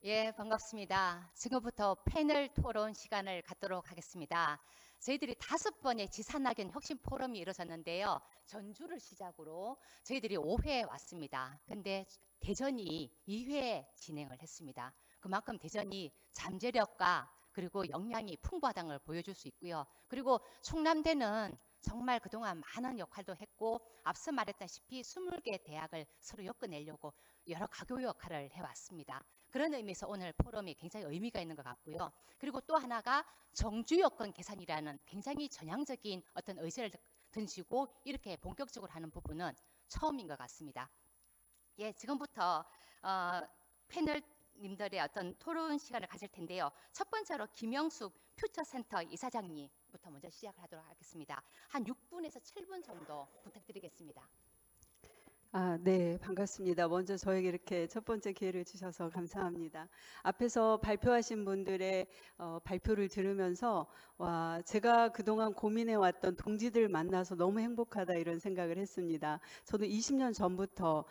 예, 반갑습니다. 지금부터 패널 토론 시간을 갖도록 하겠습니다. 저희들이 5번의 지산학연 혁신 포럼이 이루어졌는데요. 전주를 시작으로 저희들이 5회 왔습니다. 근데 대전이 2회 진행을 했습니다. 그만큼 대전이 잠재력과 그리고 역량이 풍부하다는 걸 보여줄 수 있고요. 그리고 충남대는 정말 그동안 많은 역할도 했고 앞서 말했다시피 20개 대학을 서로 엮어내려고 여러 가교 역할을 해왔습니다. 그런 의미에서 오늘 포럼이 굉장히 의미가 있는 것 같고요. 그리고 또 하나가 정주 여건 계산이라는 굉장히 전향적인 어떤 의제를 던지고 이렇게 본격적으로 하는 부분은 처음인 것 같습니다. 예, 지금부터 패널님들의 어떤 토론 시간을 가질 텐데요. 첫 번째로 김영숙 퓨처센터 이사장님부터 먼저 시작을 하도록 하겠습니다. 한 6분에서 7분 정도 부탁드리겠습니다. 네, 반갑습니다. 먼저 저에게 이렇게 첫 번째 기회를 주셔서 감사합니다. 앞에서 발표하신 분들의 발표를 들으면서 제가 그동안 고민해왔던 동지들 만나서 너무 행복하다 이런 생각을 했습니다. 저도 20년 전부터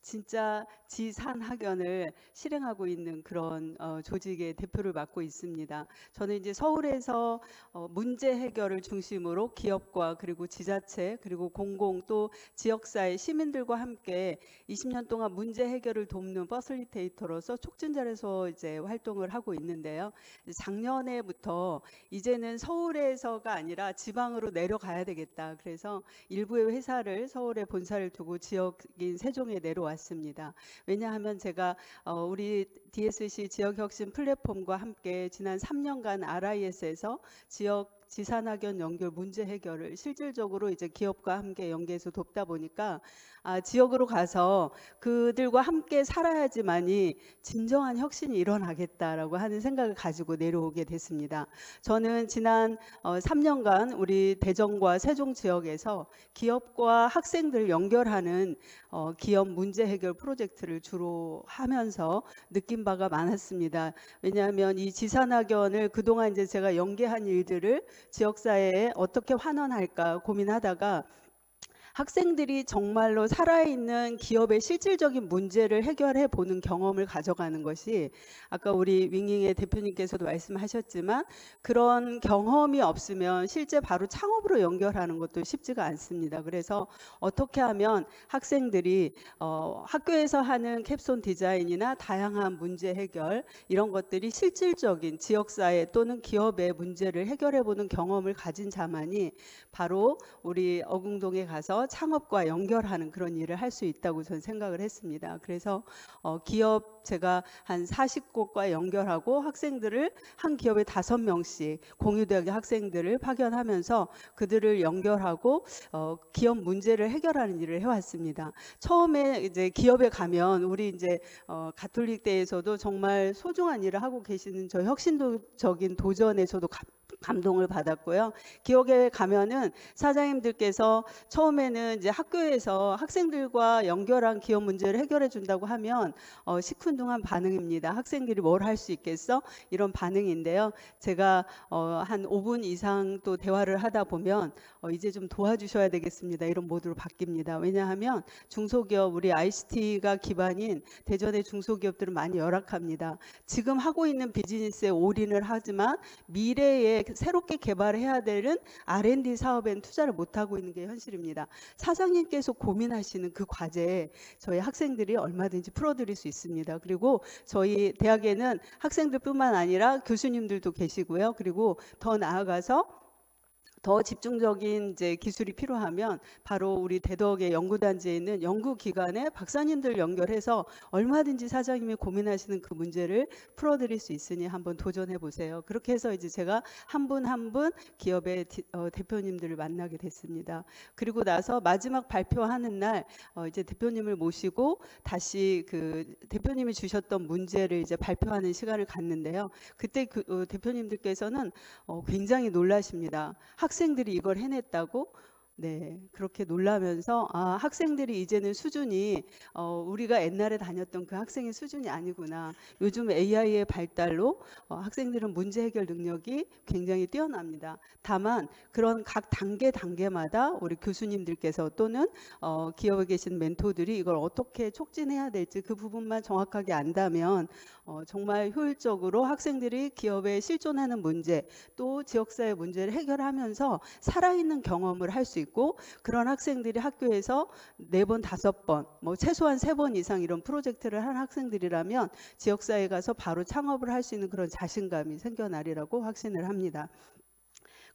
진짜 지산학연을 실행하고 있는 그런 조직의 대표를 맡고 있습니다. 저는 이제 서울에서 문제 해결을 중심으로 기업과 그리고 지자체 그리고 공공 또 지역사회 시민들과 함께 20년 동안 문제 해결을 돕는 퍼실리테이터로서 촉진자로서 이제 활동을 하고 있는데요. 작년에부터 이제는 서울에서가 아니라 지방으로 내려가야 되겠다. 그래서 일부의 회사를 서울에 본사를 두고 지역인 세종에 내려왔습니다. 왜냐하면 제가 우리 DSC 지역혁신 플랫폼과 함께 지난 3년간 RIS에서 지역 지산학연 연결 문제 해결을 실질적으로 이제 기업과 함께 연계해서 돕다 보니까 지역으로 가서 그들과 함께 살아야지만이 진정한 혁신이 일어나겠다라고 하는 생각을 가지고 내려오게 됐습니다. 저는 지난 3년간 우리 대전과 세종 지역에서 기업과 학생들 연결하는 기업 문제 해결 프로젝트를 주로 하면서 느낀 바가 많았습니다. 왜냐하면 이 지산학연을 그동안 이제 제가 연계한 일들을 지역사회에 어떻게 환원할까 고민하다가 학생들이 정말로 살아있는 기업의 실질적인 문제를 해결해 보는 경험을 가져가는 것이 아까 우리 윙윙의 대표님께서도 말씀하셨지만 그런 경험이 없으면 실제 바로 창업으로 연결하는 것도 쉽지가 않습니다. 그래서 어떻게 하면 학생들이 학교에서 하는 캡손 디자인이나 다양한 문제 해결 이런 것들이 실질적인 지역사회 또는 기업의 문제를 해결해 보는 경험을 가진 자만이 바로 우리 어궁동에 가서 창업과 연결하는 그런 일을 할 수 있다고 저는 생각을 했습니다. 그래서 기업 제가 한 40곳과 연결하고 학생들을 한 기업에 5명씩 공유대학의 학생들을 파견하면서 그들을 연결하고 기업 문제를 해결하는 일을 해왔습니다. 처음에 이제 기업에 가면 우리 이제 가톨릭대에서도 정말 소중한 일을 하고 계시는 저 혁신적인 도전에 저도 감동을 받았고요. 기업에 가면은 사장님들께서 처음에는 이제 학교에서 학생들과 연결한 기업 문제를 해결해 준다고 하면 시큰둥한 반응입니다. 학생들이 뭘 할 수 있겠어? 이런 반응인데요. 제가 한 5분 이상 또 대화를 하다 보면 이제 좀 도와주셔야 되겠습니다. 이런 모드로 바뀝니다. 왜냐하면 중소기업 우리 ICT가 기반인 대전의 중소기업들은 많이 열악합니다. 지금 하고 있는 비즈니스에 올인을 하지만 미래에 새롭게 개발해야 되는 R&D 사업에는 투자를 못하고 있는 게 현실입니다. 사장님께서 고민하시는 그 과제에 저희 학생들이 얼마든지 풀어드릴 수 있습니다. 그리고 저희 대학에는 학생들뿐만 아니라 교수님들도 계시고요. 그리고 더 나아가서 더 집중적인 이제 기술이 필요하면 바로 우리 대덕의 연구단지에 있는 연구기관의 박사님들 연결해서 얼마든지 사장님이 고민하시는 그 문제를 풀어드릴 수 있으니 한번 도전해 보세요. 그렇게 해서 이제 제가 한 분 한 분 기업의 대표님들을 만나게 됐습니다. 그리고 나서 마지막 발표하는 날 이제 대표님을 모시고 다시 그 대표님이 주셨던 문제를 이제 발표하는 시간을 갖는데요. 그때 그 대표님들께서는 굉장히 놀라십니다. 학생들이 이걸 해냈다고? 네, 그렇게 놀라면서 아, 학생들이 이제는 수준이 우리가 옛날에 다녔던 그 학생의 수준이 아니구나. 요즘 AI의 발달로 학생들은 문제 해결 능력이 굉장히 뛰어납니다. 다만 그런 각 단계마다 우리 교수님들께서 또는 기업에 계신 멘토들이 이걸 어떻게 촉진해야 될지 그 부분만 정확하게 안다면 정말 효율적으로 학생들이 기업에 실존하는 문제 또 지역사회 문제를 해결하면서 살아있는 경험을 할 수 있고 그런 학생들이 학교에서 4번, 5번, 뭐 최소한 3번 이상 이런 프로젝트를 한 학생들이라면 지역사회에 가서 바로 창업을 할 수 있는 그런 자신감이 생겨나리라고 확신을 합니다.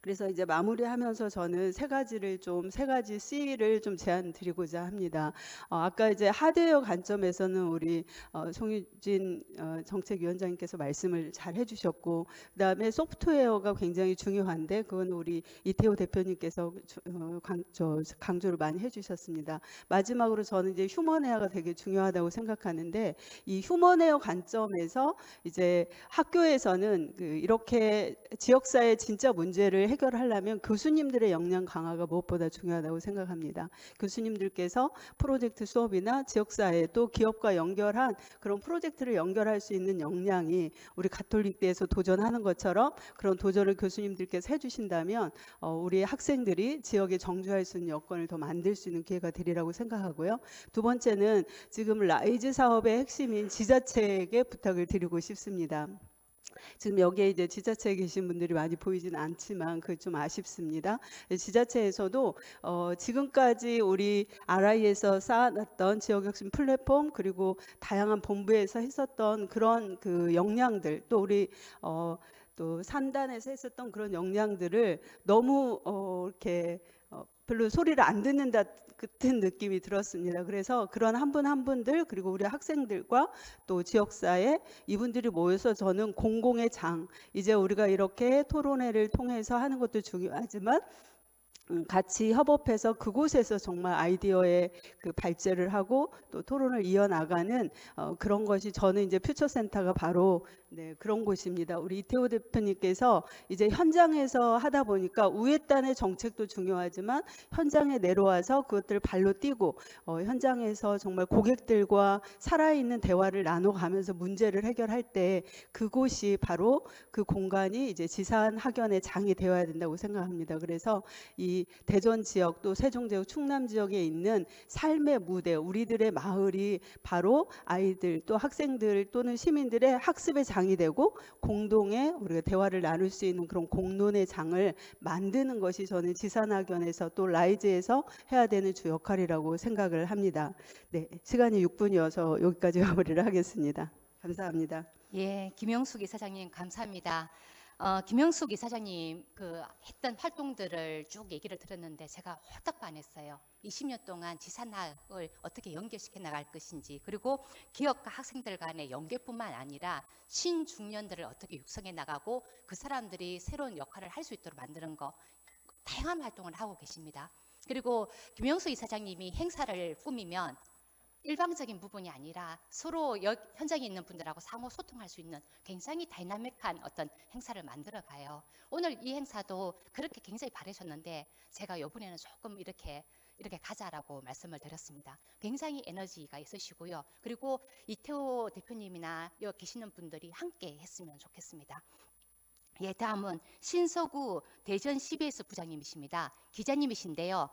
그래서 이제 마무리하면서 저는 세 가지 C를 좀 제안 드리고자 합니다. 아까 이제 하드웨어 관점에서는 우리 송유진 정책위원장님께서 말씀을 잘 해주셨고, 그다음에 소프트웨어가 굉장히 중요한데 그건 우리 이태호 대표님께서 강조를 많이 해주셨습니다. 마지막으로 저는 이제 휴먼웨어가 되게 중요하다고 생각하는데 이 휴먼웨어 관점에서 이제 학교에서는 이렇게 지역사회 진짜 문제를 해결하려면 교수님들의 역량 강화가 무엇보다 중요하다고 생각합니다. 교수님들께서 프로젝트 수업이나 지역사회 또 기업과 연결한 그런 프로젝트를 연결할 수 있는 역량이 우리 가톨릭대에서 도전하는 것처럼 그런 도전을 교수님들께서 해주신다면 우리 학생들이 지역에 정주할 수 있는 여건을 더 만들 수 있는 기회가 되리라고 생각하고요. 두 번째는 지금 라이즈 사업의 핵심인 지자체에게 부탁을 드리고 싶습니다. 지금 여기에 이제 지자체에 계신 분들이 많이 보이지는 않지만 그게 좀 아쉽습니다. 지자체에서도 지금까지 우리 RI에서 쌓아놨던 지역혁신 플랫폼 그리고 다양한 본부에서 했었던 그런 그 역량들 또 우리 또 산단에서 했었던 그런 역량들을 너무 이렇게 별로 소리를 안 듣는 같은 느낌이 들었습니다. 그래서 그런 한 분 한 분들 그리고 우리 학생들과 또 지역사회 이분들이 모여서 저는 공공의 장 이제 우리가 이렇게 토론회를 통해서 하는 것도 중요하지만 같이 협업해서 그곳에서 정말 아이디어의 그 발제를 하고 또 토론을 이어나가는 그런 것이 저는 이제 퓨처센터가 바로 그런 곳입니다. 우리 이태호 대표님께서 이제 현장에서 하다 보니까 우회단의 정책도 중요하지만 현장에 내려와서 그것들을 발로 뛰고 현장에서 정말 고객들과 살아있는 대화를 나눠가면서 문제를 해결할 때 그곳이 바로 그 공간이 이제 지산 학연의 장이 되어야 된다고 생각합니다. 그래서 이 대전 지역 또 세종 지역 충남 지역에 있는 삶의 무대 우리들의 마을이 바로 아이들 또 학생들 또는 시민들의 학습의 장이 되고 공동의 우리가 대화를 나눌 수 있는 그런 공론의 장을 만드는 것이 저는 지산학연에서 또 라이즈에서 해야 되는 주 역할이라고 생각을 합니다. 네, 시간이 6분이어서 여기까지 마무리를 하겠습니다. 감사합니다. 예, 김영숙 이사장님 감사합니다. 김영숙 이사장님 했던 활동들을 쭉 얘기를 들었는데 제가 홀딱 반했어요. 20년 동안 지산학을 어떻게 연결시켜 나갈 것인지 그리고 기업과 학생들 간의 연계뿐만 아니라 신중년들을 어떻게 육성해 나가고 그 사람들이 새로운 역할을 할 수 있도록 만드는 거 다양한 활동을 하고 계십니다. 그리고 김영숙 이사장님이 행사를 꾸미면 일방적인 부분이 아니라 서로 현장에 있는 분들하고 상호 소통할 수 있는 굉장히 다이나믹한 어떤 행사를 만들어 가요. 오늘 이 행사도 그렇게 굉장히 바라셨는데 제가 이번에는 조금 이렇게 가자라고 말씀을 드렸습니다. 굉장히 에너지가 있으시고요. 그리고 이태호 대표님이나 여기 계시는 분들이 함께 했으면 좋겠습니다. 예, 다음은 신서구 대전 CBS 부장님이십니다. 기자님이신데요.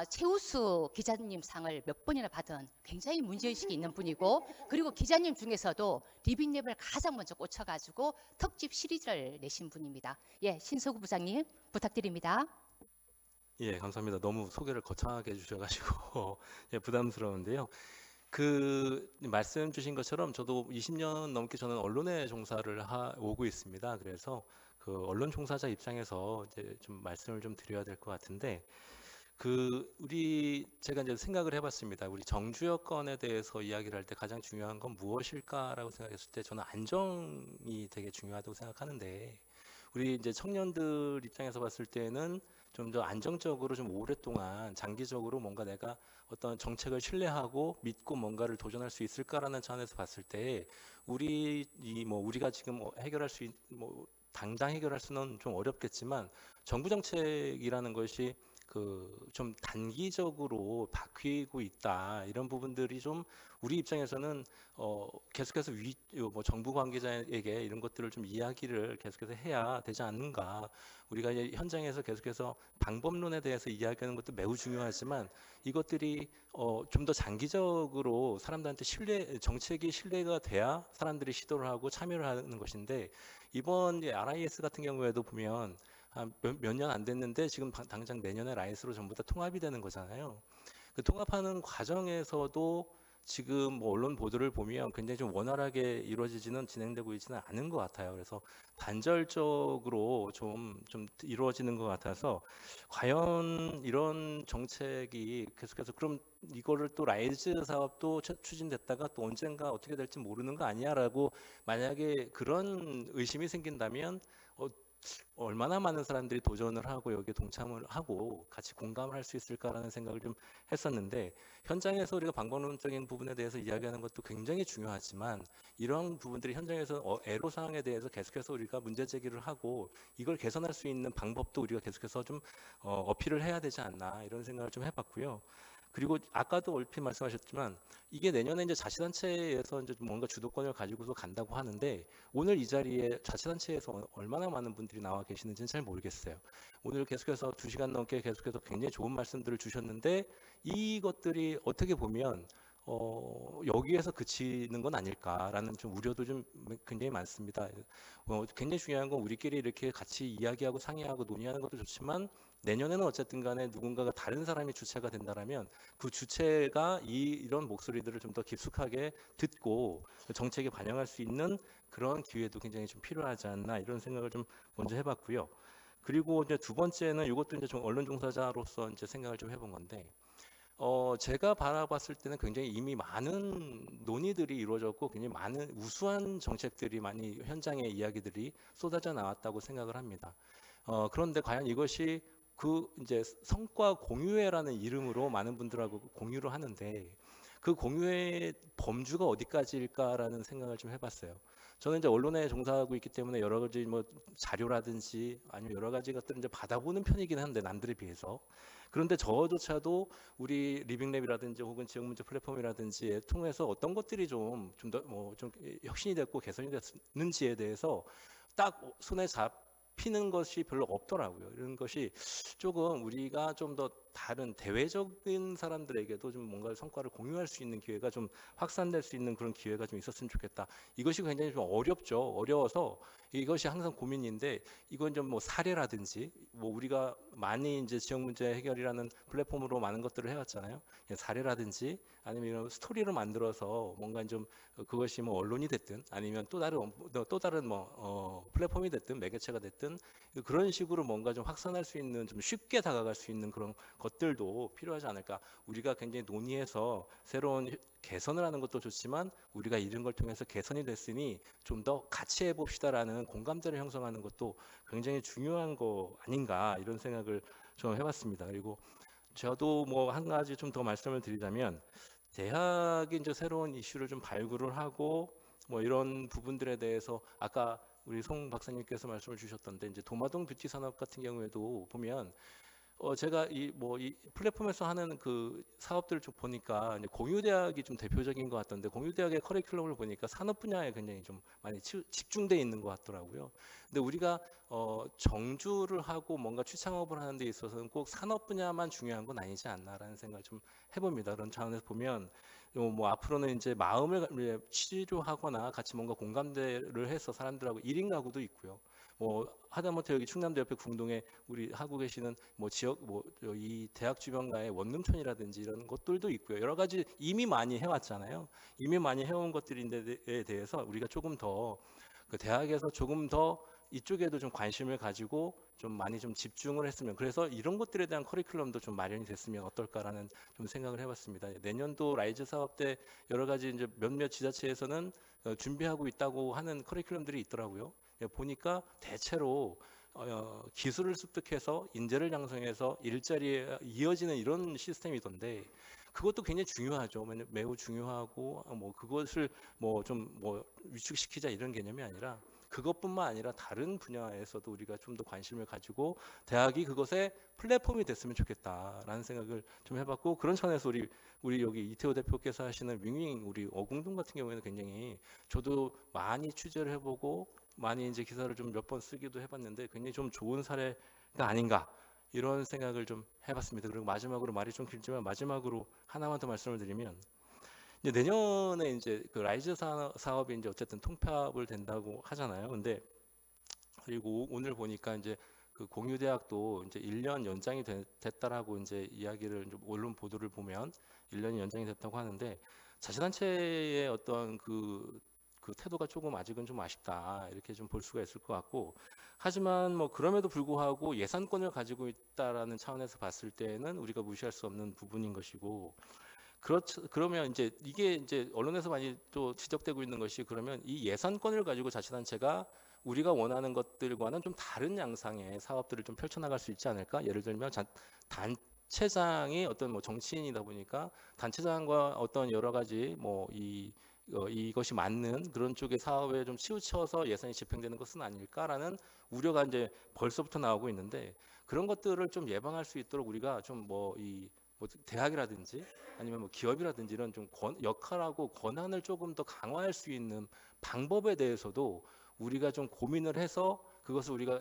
최우수 기자님 상을 몇 번이나 받은 굉장히 문제의식이 있는 분이고 그리고 기자님 중에서도 리빙랩을 가장 먼저 꽂혀가지고 특집 시리즈를 내신 분입니다. 예, 신서구 부장님 부탁드립니다. 예, 감사합니다. 너무 소개를 거창하게 해주셔가지고 예, 부담스러운데요. 말씀 주신 것처럼 저도 20년 넘게 저는 언론에 종사를 오고 있습니다. 그래서 그 언론 종사자 입장에서 이제 좀 말씀을 좀 드려야 될 것 같은데 제가 이제 생각을 해봤습니다. 우리 정주 여건에 대해서 이야기를 할 때 가장 중요한 건 무엇일까라고 생각했을 때 저는 안정이 되게 중요하다고 생각하는데 우리 이제 청년들 입장에서 봤을 때는 좀 더 안정적으로 좀 오랫동안 장기적으로 뭔가 내가 어떤 정책을 신뢰하고 믿고 뭔가를 도전할 수 있을까라는 차원에서 봤을 때 우리가 지금 해결할 수 당장 해결할 수는 좀 어렵겠지만 정부 정책이라는 것이 좀 단기적으로 바뀌고 있다. 이런 부분들이 좀 우리 입장에서는 계속해서 뭐 정부 관계자에게 이런 것들을 좀 이야기를 계속해서 해야 되지 않는가. 우리가 이제 현장에서 계속해서 방법론에 대해서 이야기하는 것도 매우 중요하지만 이것들이 좀 더 장기적으로 사람들한테 정책이 신뢰가 돼야 사람들이 시도를 하고 참여를 하는 것인데 이번 RIS 같은 경우에도 보면 몇 년 안 됐는데 지금 당장 내년에 라이스로 전부 다 통합이 되는 거잖아요. 그 통합하는 과정에서도 지금 뭐 언론 보도를 보면 굉장히 좀 원활하게 진행되고 있지는 않은 것 같아요. 그래서 단절적으로 좀 이루어지는 것 같아서 과연 이런 정책이 계속해서 그럼 이거를 또 라이즈 사업도 추진됐다가 또 언젠가 어떻게 될지 모르는 거 아니야라고 만약에 그런 의심이 생긴다면 얼마나 많은 사람들이 도전을 하고 여기에 동참을 하고 같이 공감을 할 수 있을까라는 생각을 좀 했었는데 현장에서 우리가 방법론적인 부분에 대해서 이야기하는 것도 굉장히 중요하지만 이런 부분들이 현장에서 애로사항에 대해서 계속해서 우리가 문제 제기를 하고 이걸 개선할 수 있는 방법도 우리가 계속해서 좀 어필을 해야 되지 않나 이런 생각을 좀 해봤고요. 그리고 아까도 얼핏 말씀하셨지만 이게 내년에 이제 자치단체에서 이제 뭔가 주도권을 가지고서 간다고 하는데 오늘 이 자리에 자치단체에서 얼마나 많은 분들이 나와 계시는지는 잘 모르겠어요. 오늘 계속해서 2시간 넘게 계속해서 굉장히 좋은 말씀들을 주셨는데 이것들이 어떻게 보면 여기에서 그치는 건 아닐까라는 좀 우려도 좀 굉장히 많습니다. 굉장히 중요한 건 우리끼리 이렇게 같이 이야기하고 상의하고 논의하는 것도 좋지만 내년에는 어쨌든 간에 누군가가 다른 사람이 주체가 된다라면 그 주체가 이런 목소리들을 좀 더 깊숙하게 듣고 정책에 반영할 수 있는 그런 기회도 굉장히 좀 필요하지 않나 이런 생각을 좀 먼저 해봤고요. 그리고 이제 두 번째는 이것도 이제 좀 언론 종사자로서 이제 생각을 좀 해본 건데 제가 바라봤을 때는 굉장히 이미 많은 논의들이 이루어졌고 굉장히 많은 우수한 정책들이 많이 현장의 이야기들이 쏟아져 나왔다고 생각을 합니다. 그런데 과연 이것이 이제 성과 공유회라는 이름으로 많은 분들하고 공유를 하는데 그 공유회의 범주가 어디까지일까라는 생각을 좀 해봤어요. 저는 이제 언론에 종사하고 있기 때문에 여러 가지 뭐 자료라든지 아니면 여러 가지 것들을 이제 받아보는 편이긴 한데 남들에 비해서 그런데 저조차도 우리 리빙랩이라든지 혹은 지역문제 플랫폼이라든지에 통해서 어떤 것들이 좀 더 혁신이 됐고 개선이 됐는지에 대해서 딱 손에 잡히는 것이 별로 없더라고요. 이런 것이 조금 우리가 좀 더 다른 대외적인 사람들에게도 좀 뭔가 성과를 공유할 수 있는 기회가 좀 확산될 수 있는 그런 기회가 좀 있었으면 좋겠다. 이것이 굉장히 좀 어렵죠. 어려워서 이것이 항상 고민인데 이건 좀 뭐 사례라든지 뭐 우리가 많이 이제 지역 문제 해결이라는 플랫폼으로 많은 것들을 해왔잖아요. 사례라든지 아니면 이런 스토리를 만들어서 뭔가 좀 그것이 뭐 언론이 됐든 아니면 또 다른 뭐 플랫폼이 됐든 매개체가 됐든 그런 식으로 뭔가 좀 확산할 수 있는 좀 쉽게 다가갈 수 있는 그런 것들도 필요하지 않을까. 우리가 굉장히 논의해서 새로운 개선을 하는 것도 좋지만 우리가 이런 걸 통해서 개선이 됐으니 좀 더 같이 해봅시다라는 공감대를 형성하는 것도 굉장히 중요한 거 아닌가 이런 생각을 좀 해봤습니다. 그리고 저도 뭐 한 가지 좀 더 말씀을 드리자면 대학이 이제 새로운 이슈를 좀 발굴을 하고 뭐 이런 부분들에 대해서 아까 우리 송 박사님께서 말씀을 주셨던데 이제 도마동 뷰티 산업 같은 경우에도 보면 제가 이 플랫폼에서 하는 그 사업들을 쭉 보니까 이제 공유대학이 좀 대표적인 것 같던데 공유대학의 커리큘럼을 보니까 산업 분야에 굉장히 좀 많이 집중돼 있는 것 같더라고요. 근데 우리가 정주를 하고 뭔가 취창업을 하는 데 있어서는 꼭 산업 분야만 중요한 건 아니지 않나라는 생각을 좀 해봅니다. 그런 차원에서 보면 뭐 앞으로는 이제 마음을 치료하거나 같이 뭔가 공감대를 해서 사람들하고 1인 가구도 있고요. 뭐 하다못해 여기 충남도 옆에 궁동에 우리 하고 계시는 뭐 지역 이 대학 주변가의 원룸촌이라든지 이런 것들도 있고요. 여러 가지 이미 많이 해왔잖아요. 이미 많이 해온 것들인데에 대해서 우리가 조금 더 그 대학에서 조금 더 이쪽에도 좀 관심을 가지고 좀 많이 좀 집중을 했으면 그래서 이런 것들에 대한 커리큘럼도 좀 마련이 됐으면 어떨까라는 좀 생각을 해봤습니다. 내년도 라이즈 사업 때 여러 가지 이제 몇몇 지자체에서는 준비하고 있다고 하는 커리큘럼들이 있더라고요. 보니까 대체로 기술을 습득해서 인재를 양성해서 일자리에 이어지는 이런 시스템이던데 그것도 굉장히 중요하죠. 매우 중요하고 뭐 그것을 위축시키자 이런 개념이 아니라 그것뿐만 아니라 다른 분야에서도 우리가 좀 더 관심을 가지고 대학이 그것의 플랫폼이 됐으면 좋겠다라는 생각을 좀 해봤고, 그런 차원에서 우리 여기 이태호 대표께서 하시는 윙윙 우리 어궁동 같은 경우에는 굉장히 저도 많이 취재를 해보고 많이 이제 기사를 좀 몇 번 쓰기도 해봤는데 굉장히 좀 좋은 사례가 아닌가 이런 생각을 좀 해봤습니다. 그리고 마지막으로, 말이 좀 길지만 마지막으로 하나만 더 말씀을 드리면, 이제 내년에 이제 그 라이즈 사업이 이제 어쨌든 통합을 된다고 하잖아요. 근데 그리고 오늘 보니까 이제 그 공유대학도 이제 1년 연장이 됐다라고 이제 이야기를 좀 언론 보도를 보면 1년이 연장이 됐다고 하는데, 자치단체의 어떤 그 태도가 조금 아직은 좀 아쉽다 이렇게 좀 볼 수가 있을 것 같고, 하지만 뭐 그럼에도 불구하고 예산권을 가지고 있다라는 차원에서 봤을 때는 우리가 무시할 수 없는 부분인 것이고, 그러면 이제 이게 이제 언론에서 많이 또 지적되고 있는 것이, 그러면 이 예산권을 가지고 자치단체가 우리가 원하는 것들과는 좀 다른 양상의 사업들을 좀 펼쳐나갈 수 있지 않을까? 예를 들면 단체장이 어떤 뭐 정치인이다 보니까 단체장과 어떤 여러 가지 뭐 이것이 맞는 그런 쪽의 사업에 좀 치우쳐서 예산이 집행되는 것은 아닐까라는 우려가 이제 벌써부터 나오고 있는데, 그런 것들을 좀 예방할 수 있도록 우리가 좀 뭐 대학이라든지 아니면 뭐 기업이라든지 이런 좀 역할하고 권한을 조금 더 강화할 수 있는 방법에 대해서도 우리가 좀 고민을 해서 그것을 우리가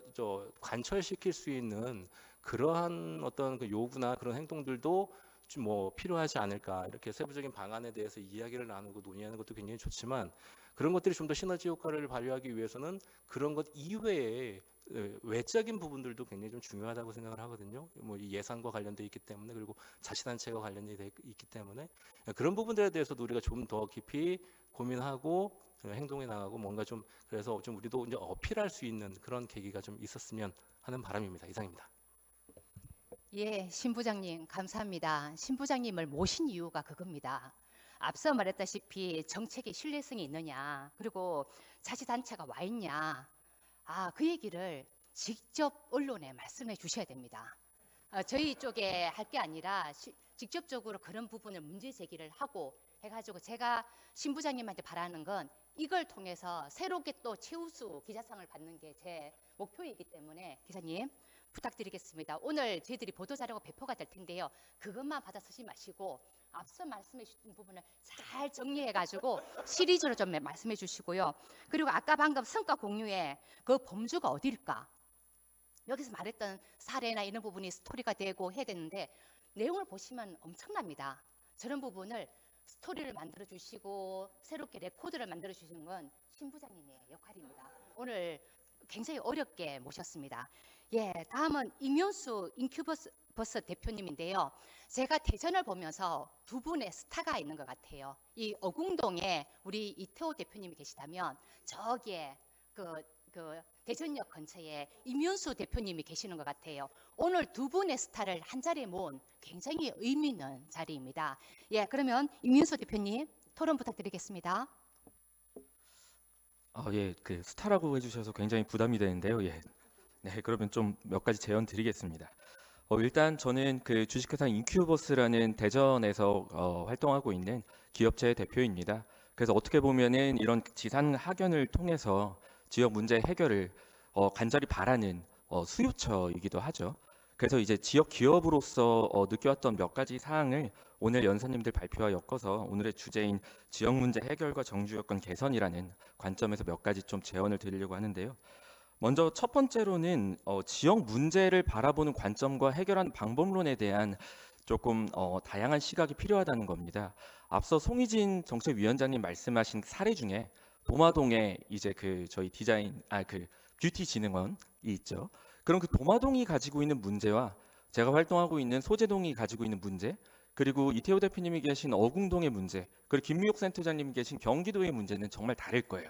관철시킬 수 있는 그러한 어떤 그 요구나 그런 행동들도 좀 뭐 필요하지 않을까. 이렇게 세부적인 방안에 대해서 이야기를 나누고 논의하는 것도 굉장히 좋지만, 그런 것들이 좀 더 시너지 효과를 발휘하기 위해서는 그런 것 이외에 외적인 부분들도 굉장히 좀 중요하다고 생각을 하거든요. 뭐 이 예산과 관련돼 있기 때문에, 그리고 자치단체가 관련돼 있기 때문에 그런 부분들에 대해서도 우리가 좀 더 깊이 고민하고 행동에 나가고 뭔가 좀, 그래서 좀 우리도 이제 어필할 수 있는 그런 계기가 좀 있었으면 하는 바람입니다. 이상입니다. 예, 신부장님 감사합니다. 신부장님을 모신 이유가 그겁니다. 앞서 말했다시피 정책의 신뢰성이 있느냐, 그리고 자치단체가 와 있냐, 그 얘기를 직접 언론에 말씀해 주셔야 됩니다. 저희 쪽에 할 게 아니라 직접적으로 그런 부분을 문제 제기를 하고 해가지고, 제가 신부장님한테 바라는 건 이걸 통해서 새롭게 또 최우수 기자상을 받는 게 제 목표이기 때문에 기자님 부탁드리겠습니다. 오늘 저희들이 보도자료가 배포가 될 텐데요. 그것만 받아 쓰지 마시고 앞서 말씀해 주신 부분을 잘 정리해가지고 시리즈로 좀 말씀해 주시고요. 그리고 아까 방금 성과 공유에 그 범주가 어딜까? 여기서 말했던 사례나 이런 부분이 스토리가 되고 해야 되는데, 내용을 보시면 엄청납니다. 저런 부분을 스토리를 만들어 주시고 새롭게 레코드를 만들어 주시는 건 신부장님의 역할입니다. 오늘 굉장히 어렵게 모셨습니다. 예, 다음은 임윤수 인큐버스 대표님인데요. 제가 대전을 보면서 두 분의 스타가 있는 것 같아요. 이 어궁동에 우리 이태호 대표님이 계시다면, 저기에 그 대전역 근처에 임윤수 대표님이 계시는 것 같아요. 오늘 두 분의 스타를 한 자리에 모은 굉장히 의미 있는 자리입니다. 예, 그러면 임윤수 대표님 토론 부탁드리겠습니다. 예, 그 스타라고 해주셔서 굉장히 부담이 되는데요. 예, 네, 그러면 좀 몇 가지 제언 드리겠습니다. 일단 저는 그 주식회사 인큐버스라는 대전에서 활동하고 있는 기업체 대표입니다. 그래서 어떻게 보면은 이런 지산 학연을 통해서 지역 문제 해결을 간절히 바라는 수요처이기도 하죠. 그래서 이제 지역 기업으로서 느껴왔던 몇 가지 사항을 오늘 연사님들 발표와 엮어서 오늘의 주제인 지역 문제 해결과 정주 여건 개선이라는 관점에서 몇 가지 좀 제언을 드리려고 하는데요. 먼저 첫 번째로는 지역 문제를 바라보는 관점과 해결하는 방법론에 대한 조금 다양한 시각이 필요하다는 겁니다. 앞서 송희진 정책위원장님 말씀하신 사례 중에 도마동에 이제 그 저희 뷰티 진흥원이 있죠. 그럼 그 도마동이 가지고 있는 문제와 제가 활동하고 있는 소재동이 가지고 있는 문제, 그리고 이태호 대표님이 계신 어궁동의 문제, 그리고 김미옥 센터장님이 계신 경기도의 문제는 정말 다를 거예요.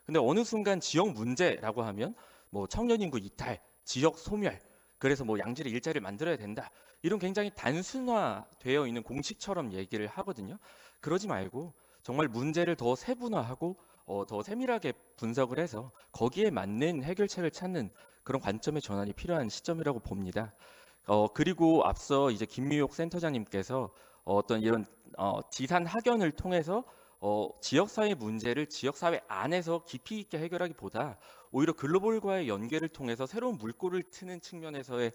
근데 어느 순간 지역 문제라고 하면 뭐 청년 인구 이탈, 지역 소멸, 그래서 뭐 양질의 일자리를 만들어야 된다, 이런 굉장히 단순화되어 있는 공식처럼 얘기를 하거든요. 그러지 말고 정말 문제를 더 세분화하고 더 세밀하게 분석을 해서 거기에 맞는 해결책을 찾는 그런 관점의 전환이 필요한 시점이라고 봅니다. 그리고 앞서 이제 김미옥 센터장님께서 어떤 이런 지산 학연을 통해서 지역사회 문제를 지역사회 안에서 깊이 있게 해결하기보다 오히려 글로벌과의 연계를 통해서 새로운 물꼬를 트는 측면에서의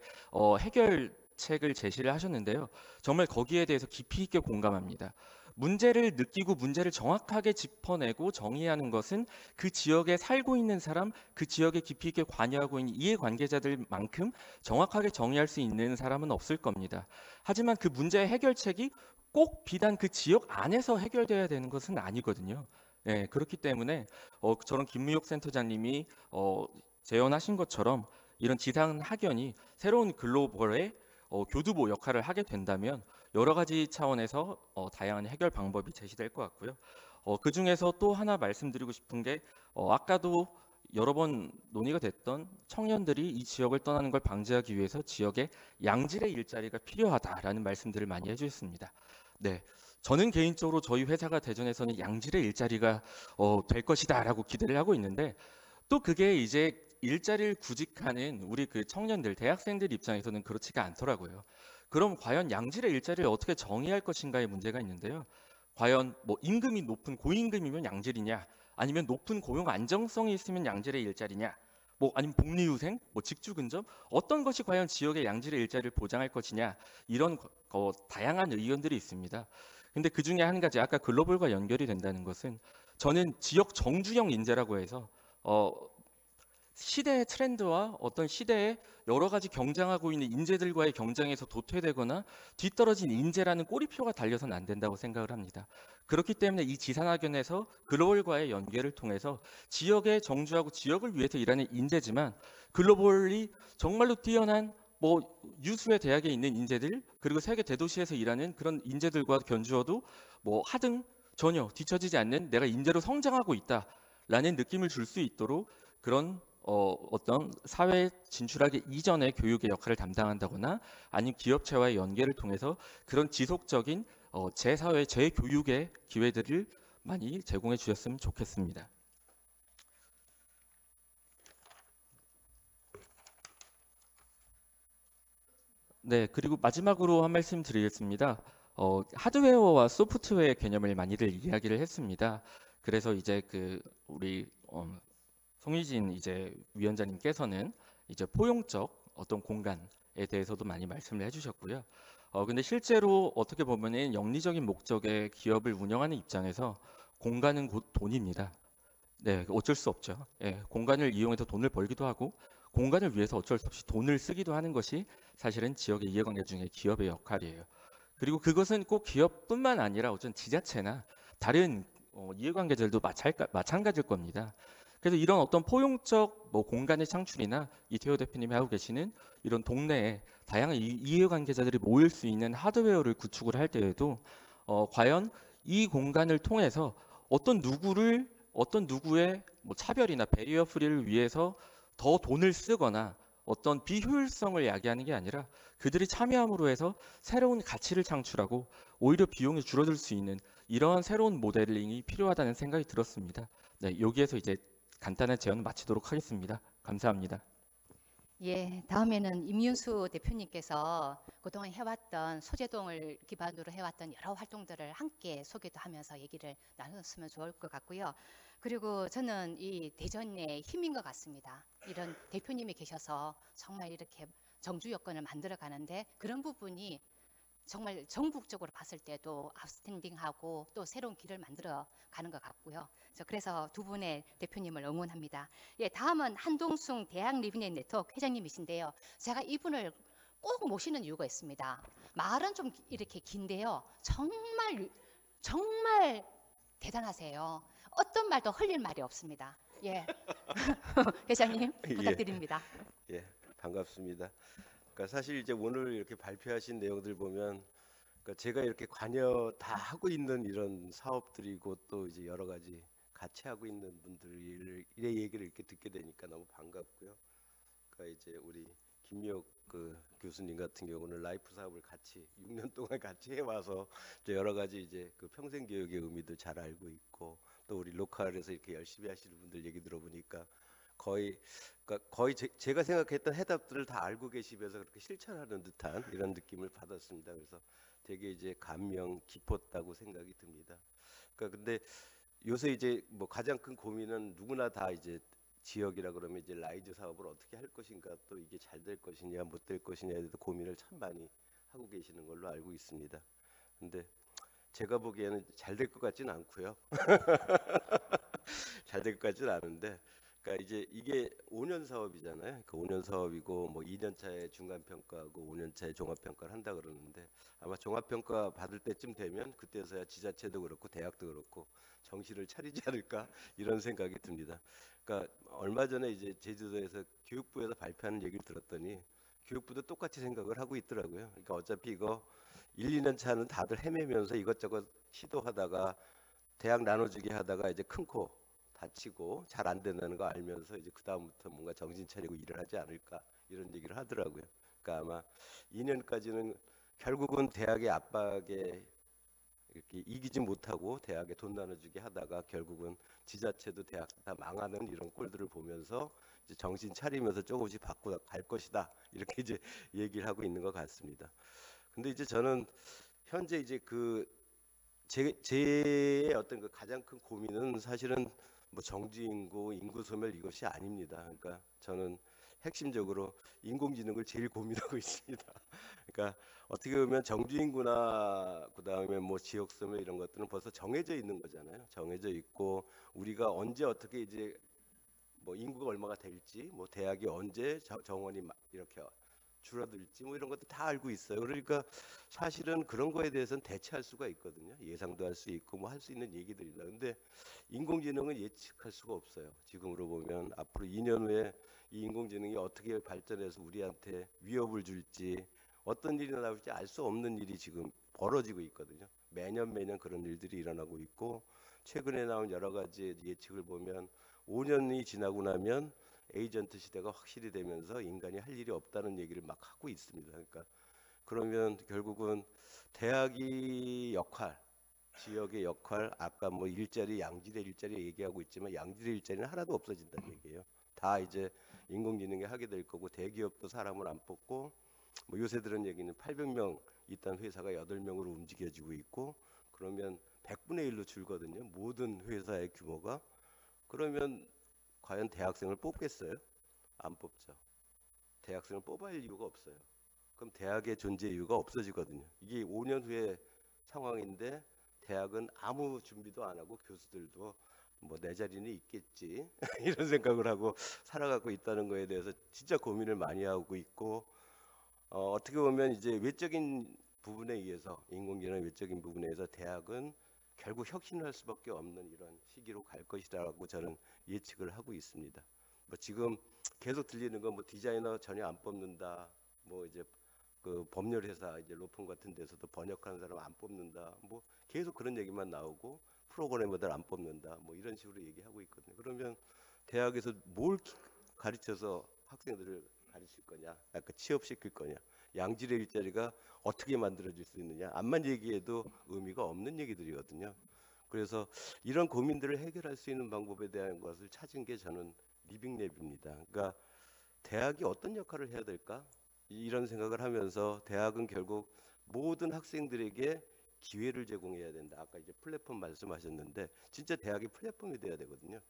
해결책을 제시를 하셨는데요. 정말 거기에 대해서 깊이 있게 공감합니다. 문제를 느끼고 문제를 정확하게 짚어내고 정의하는 것은 그 지역에 살고 있는 사람, 그 지역에 깊이 있게 관여하고 있는 이해관계자들만큼 정확하게 정의할 수 있는 사람은 없을 겁니다. 하지만 그 문제의 해결책이 꼭 비단 그 지역 안에서 해결돼야 되는 것은 아니거든요. 예, 그렇기 때문에 저런 김무혁 센터장님이 제언하신 것처럼 이런 지상 학연이 새로운 글로벌의 교두보 역할을 하게 된다면 여러 가지 차원에서 다양한 해결 방법이 제시될 것 같고요. 그 중에서 또 하나 말씀드리고 싶은 게 아까도 여러 번 논의가 됐던 청년들이 이 지역을 떠나는 걸 방지하기 위해서 지역에 양질의 일자리가 필요하다라는 말씀들을 많이 해주셨습니다. 네, 저는 개인적으로 저희 회사가 대전에서는 양질의 일자리가 될 것이다라고 기대를 하고 있는데 또 그게 이제 일자리를 구직하는 우리 그 청년들, 대학생들 입장에서는 그렇지가 않더라고요. 그럼 과연 양질의 일자리를 어떻게 정의할 것인가의 문제가 있는데요. 과연 뭐 임금이 높은 고임금이면 양질이냐, 아니면 높은 고용 안정성이 있으면 양질의 일자리냐, 뭐 아니면 복리후생, 뭐 직주근접, 어떤 것이 과연 지역의 양질의 일자리를 보장할 것이냐, 이런 다양한 의견들이 있습니다. 근데 그 중에 한 가지, 아까 글로벌과 연결이 된다는 것은 저는 지역 정주형 인재라고 해서 시대의 트렌드와 어떤 시대에 여러 가지 경쟁하고 있는 인재들과의 경쟁에서 도태되거나 뒤떨어진 인재라는 꼬리표가 달려서는 안 된다고 생각을 합니다. 그렇기 때문에 이 지산학연에서 글로벌과의 연계를 통해서 지역에 정주하고 지역을 위해서 일하는 인재지만 글로벌이 정말로 뛰어난 뭐 유수의 대학에 있는 인재들, 그리고 세계 대도시에서 일하는 그런 인재들과 견주어도 뭐 하등 전혀 뒤처지지 않는 내가 인재로 성장하고 있다라는 느낌을 줄 수 있도록 그런 어떤 사회에 진출하기 이전의 교육의 역할을 담당한다거나 아니면 기업체와의 연계를 통해서 그런 지속적인 재사회, 재교육의 기회들을 많이 제공해 주셨으면 좋겠습니다. 네, 그리고 마지막으로 한 말씀 드리겠습니다. 하드웨어와 소프트웨어 개념을 많이들 이야기를 했습니다. 그래서 이제 우리 송희진 이제 위원장님께서는 이제 포용적 어떤 공간에 대해서도 많이 말씀을 해주셨고요. 근데 실제로 어떻게 보면은 영리적인 목적의 기업을 운영하는 입장에서 공간은 곧 돈입니다. 네, 어쩔 수 없죠. 예, 공간을 이용해서 돈을 벌기도 하고 공간을 위해서 어쩔 수 없이 돈을 쓰기도 하는 것이 사실은 지역의 이해관계 중에 기업의 역할이에요. 그리고 그것은 꼭 기업뿐만 아니라 어떤 지자체나 다른 이해관계자들도 마찬가지일 겁니다. 그래서 이런 어떤 포용적 공간의 창출이나 이태호 대표님이 하고 계시는 이런 동네에 다양한 이해관계자들이 모일 수 있는 하드웨어를 구축을 할 때에도 과연 이 공간을 통해서 어떤 누구의 차별이나 베리어 프리를 위해서 더 돈을 쓰거나 어떤 비효율성을 야기하는 게 아니라 그들이 참여함으로 해서 새로운 가치를 창출하고 오히려 비용이 줄어들 수 있는 이러한 새로운 모델링이 필요하다는 생각이 들었습니다. 네, 여기에서 이제 간단한 제언을 마치도록 하겠습니다. 감사합니다. 예, 다음에는 임윤수 대표님께서 그동안 해왔던 소재동을 기반으로 해왔던 여러 활동들을 함께 소개도 하면서 얘기를 나눴으면 좋을 것 같고요. 그리고 저는 이 대전의 힘인 것 같습니다. 이런 대표님이 계셔서 정말 이렇게 정주 여건을 만들어 가는데 그런 부분이 정말 전국적으로 봤을 때도 아웃스탠딩하고 또 새로운 길을 만들어 가는 것 같고요. 그래서 두 분의 대표님을 응원합니다. 예, 다음은 한동숙 대학 리빙 네트워크 회장님이신데요. 제가 이분을 꼭 모시는 이유가 있습니다. 말은 좀 이렇게 긴데요. 정말 대단하세요. 어떤 말도 흘릴 말이 없습니다. 예, 회장님 부탁드립니다. 예, 반갑습니다. 그러니까 사실 이제 오늘 이렇게 발표하신 내용들 보면 그러니까 제가 이렇게 관여 다 하고 있는 이런 사업들이고 또 이제 여러 가지 같이 하고 있는 분들의 얘기를 이렇게 듣게 되니까 너무 반갑고요. 그러니까 이제 우리 김미옥 교수님 같은 경우는 라이프 사업을 같이 6년 동안 같이 해와서 이제 여러 가지 이제 평생 교육의 의미도 잘 알고 있고 또 우리 로컬에서 이렇게 열심히 하시는 분들 얘기 들어보니까 거의 제가 생각했던 해답들을 다 알고 계시면서 그렇게 실천하는 듯한 이런 느낌을 받았습니다. 그래서 되게 이제 감명 깊었다고 생각이 듭니다. 그러니까 근데 요새 이제 뭐 가장 큰 고민은 누구나 다 이제 지역이라 그러면 이제 라이즈 사업을 어떻게 할 것인가, 또 이게 잘 될 것이냐 못 될 것이냐에 대해서 고민을 참 많이 하고 계시는 걸로 알고 있습니다. 근데 제가 보기에는 잘 될 것 같지는 않고요. 잘 될 것 같지는 않은데, 그러니까 이제 이게 5년 사업이잖아요. 그 5년 사업이고 뭐 2년 차에 중간 평가하고 5년 차에 종합 평가를 한다 그러는데, 아마 종합 평가 받을 때쯤 되면 그때서야 지자체도 그렇고 대학도 그렇고 정신을 차리지 않을까 이런 생각이 듭니다. 그러니까 얼마 전에 이제 제주도에서 교육부에서 발표하는 얘기를 들었더니 교육부도 똑같이 생각을 하고 있더라고요. 그러니까 어차피 이거 1, 2년 차는 다들 헤매면서 이것저것 시도하다가 대학 나눠주게 하다가 이제 큰 코 다치고 잘 안 된다는 거 알면서 이제 그 다음부터 뭔가 정신 차리고 일을 하지 않을까 이런 얘기를 하더라고요. 그러니까 아마 2년까지는 결국은 대학의 압박에 이렇게 이기지 못하고 대학에 돈 나눠주게 하다가 결국은 지자체도 대학 다 망하는 이런 꼴들을 보면서 이제 정신 차리면서 조금씩 바꾸어 갈 것이다 이렇게 이제 얘기를 하고 있는 것 같습니다. 근데 이제 저는 현재 이제 제 어떤 그 가장 큰 고민은 사실은 뭐 정지 인구, 인구 소멸 이것이 아닙니다. 그러니까 저는 핵심적으로 인공지능을 제일 고민하고 있습니다. 그러니까 어떻게 보면 정지 인구나 그다음에 뭐 지역 소멸 이런 것들은 벌써 정해져 있는 거잖아요. 정해져 있고 우리가 언제 어떻게 이제 뭐 인구가 얼마가 될지, 뭐 대학이 언제 정원이 이렇게 줄어들지 뭐 이런 것도 다 알고 있어요. 그러니까 사실은 그런 거에 대해서는 대처할 수가 있거든요. 예상도 할 수 있고 뭐 할 수 있는 얘기들이다. 근데 인공지능은 예측할 수가 없어요. 지금으로 보면 앞으로 2년 후에 이 인공지능이 어떻게 발전해서 우리한테 위협을 줄지, 어떤 일이 나올지 알 수 없는 일이 지금 벌어지고 있거든요. 매년 그런 일들이 일어나고 있고, 최근에 나온 여러 가지 예측을 보면 5년이 지나고 나면 에이전트 시대가 확실히 되면서 인간이 할 일이 없다는 얘기를 막 하고 있습니다. 그러니까 그러면 결국은 대학의 역할, 지역의 역할, 아까 뭐 일자리, 양질의 일자리 얘기하고 있지만 양질의 일자리는 하나도 없어진다는 얘기예요. 다 이제 인공지능이 하게 될 거고, 대기업도 사람을 안 뽑고, 뭐 요새 들은 얘기는 800명 있던 회사가 8명으로 움직여지고 있고, 그러면 100분의 1로 줄거든요. 모든 회사의 규모가. 그러면 과연 대학생을 뽑겠어요? 안 뽑죠. 대학생을 뽑아야 할 이유가 없어요. 그럼 대학의 존재 이유가 없어지거든요. 이게 5년 후의 상황인데 대학은 아무 준비도 안 하고 교수들도 뭐 내 자리는 있겠지 이런 생각을 하고 살아가고 있다는 거에 대해서 진짜 고민을 많이 하고 있고, 어떻게 보면 이제 외적인 부분에 의해서, 인공지능 외적인 부분에 의해서 대학은 결국 혁신을 할 수밖에 없는 이런 시기로 갈 것이라고 저는 예측을 하고 있습니다. 뭐 지금 계속 들리는 건 뭐 디자이너 전혀 안 뽑는다, 뭐 이제 그 법률 회사 이제 로펌 같은 데서도 번역하는 사람 안 뽑는다, 뭐 계속 그런 얘기만 나오고, 프로그래머들 안 뽑는다, 뭐 이런 식으로 얘기하고 있거든요. 그러면 대학에서 뭘 가르쳐서 학생들을 가르칠 거냐, 약간 취업시킬 거냐, 양질의 일자리가 어떻게 만들어질 수 있느냐, 암만 얘기해도 의미가 없는 얘기들이거든요. 그래서 이런 고민들을 해결할 수 있는 방법에 대한 것을 찾은 게 저는 리빙랩입니다. 그러니까 대학이 어떤 역할을 해야 될까? 이런 생각을 하면서 대학은 결국 모든 학생들에게 기회를 제공해야 된다. 아까 이제 플랫폼 말씀하셨는데 진짜 대학이 플랫폼이 돼야 되거든요.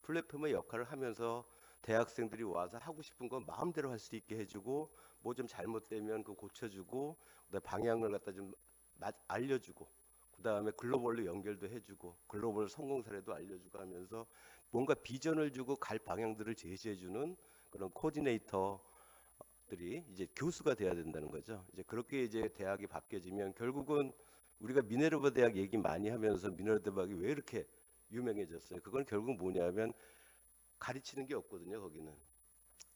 플랫폼의 역할을 하면서 대학생들이 와서 하고 싶은 건 마음대로 할 수 있게 해주고, 뭐 좀 잘못되면 그 고쳐주고, 그다음에 방향을 갖다 좀 알려주고, 그다음에 글로벌로 연결도 해주고, 글로벌 성공 사례도 알려주고 하면서 뭔가 비전을 주고 갈 방향들을 제시해주는 그런 코디네이터들이 이제 교수가 돼야 된다는 거죠. 이제 그렇게 이제 대학이 바뀌어지면 결국은 우리가 미네르바 대학 얘기 많이 하면서 미네르바 대학이 왜 이렇게 유명해졌어요? 그건 결국 뭐냐면 가르치는 게 없거든요. 거기는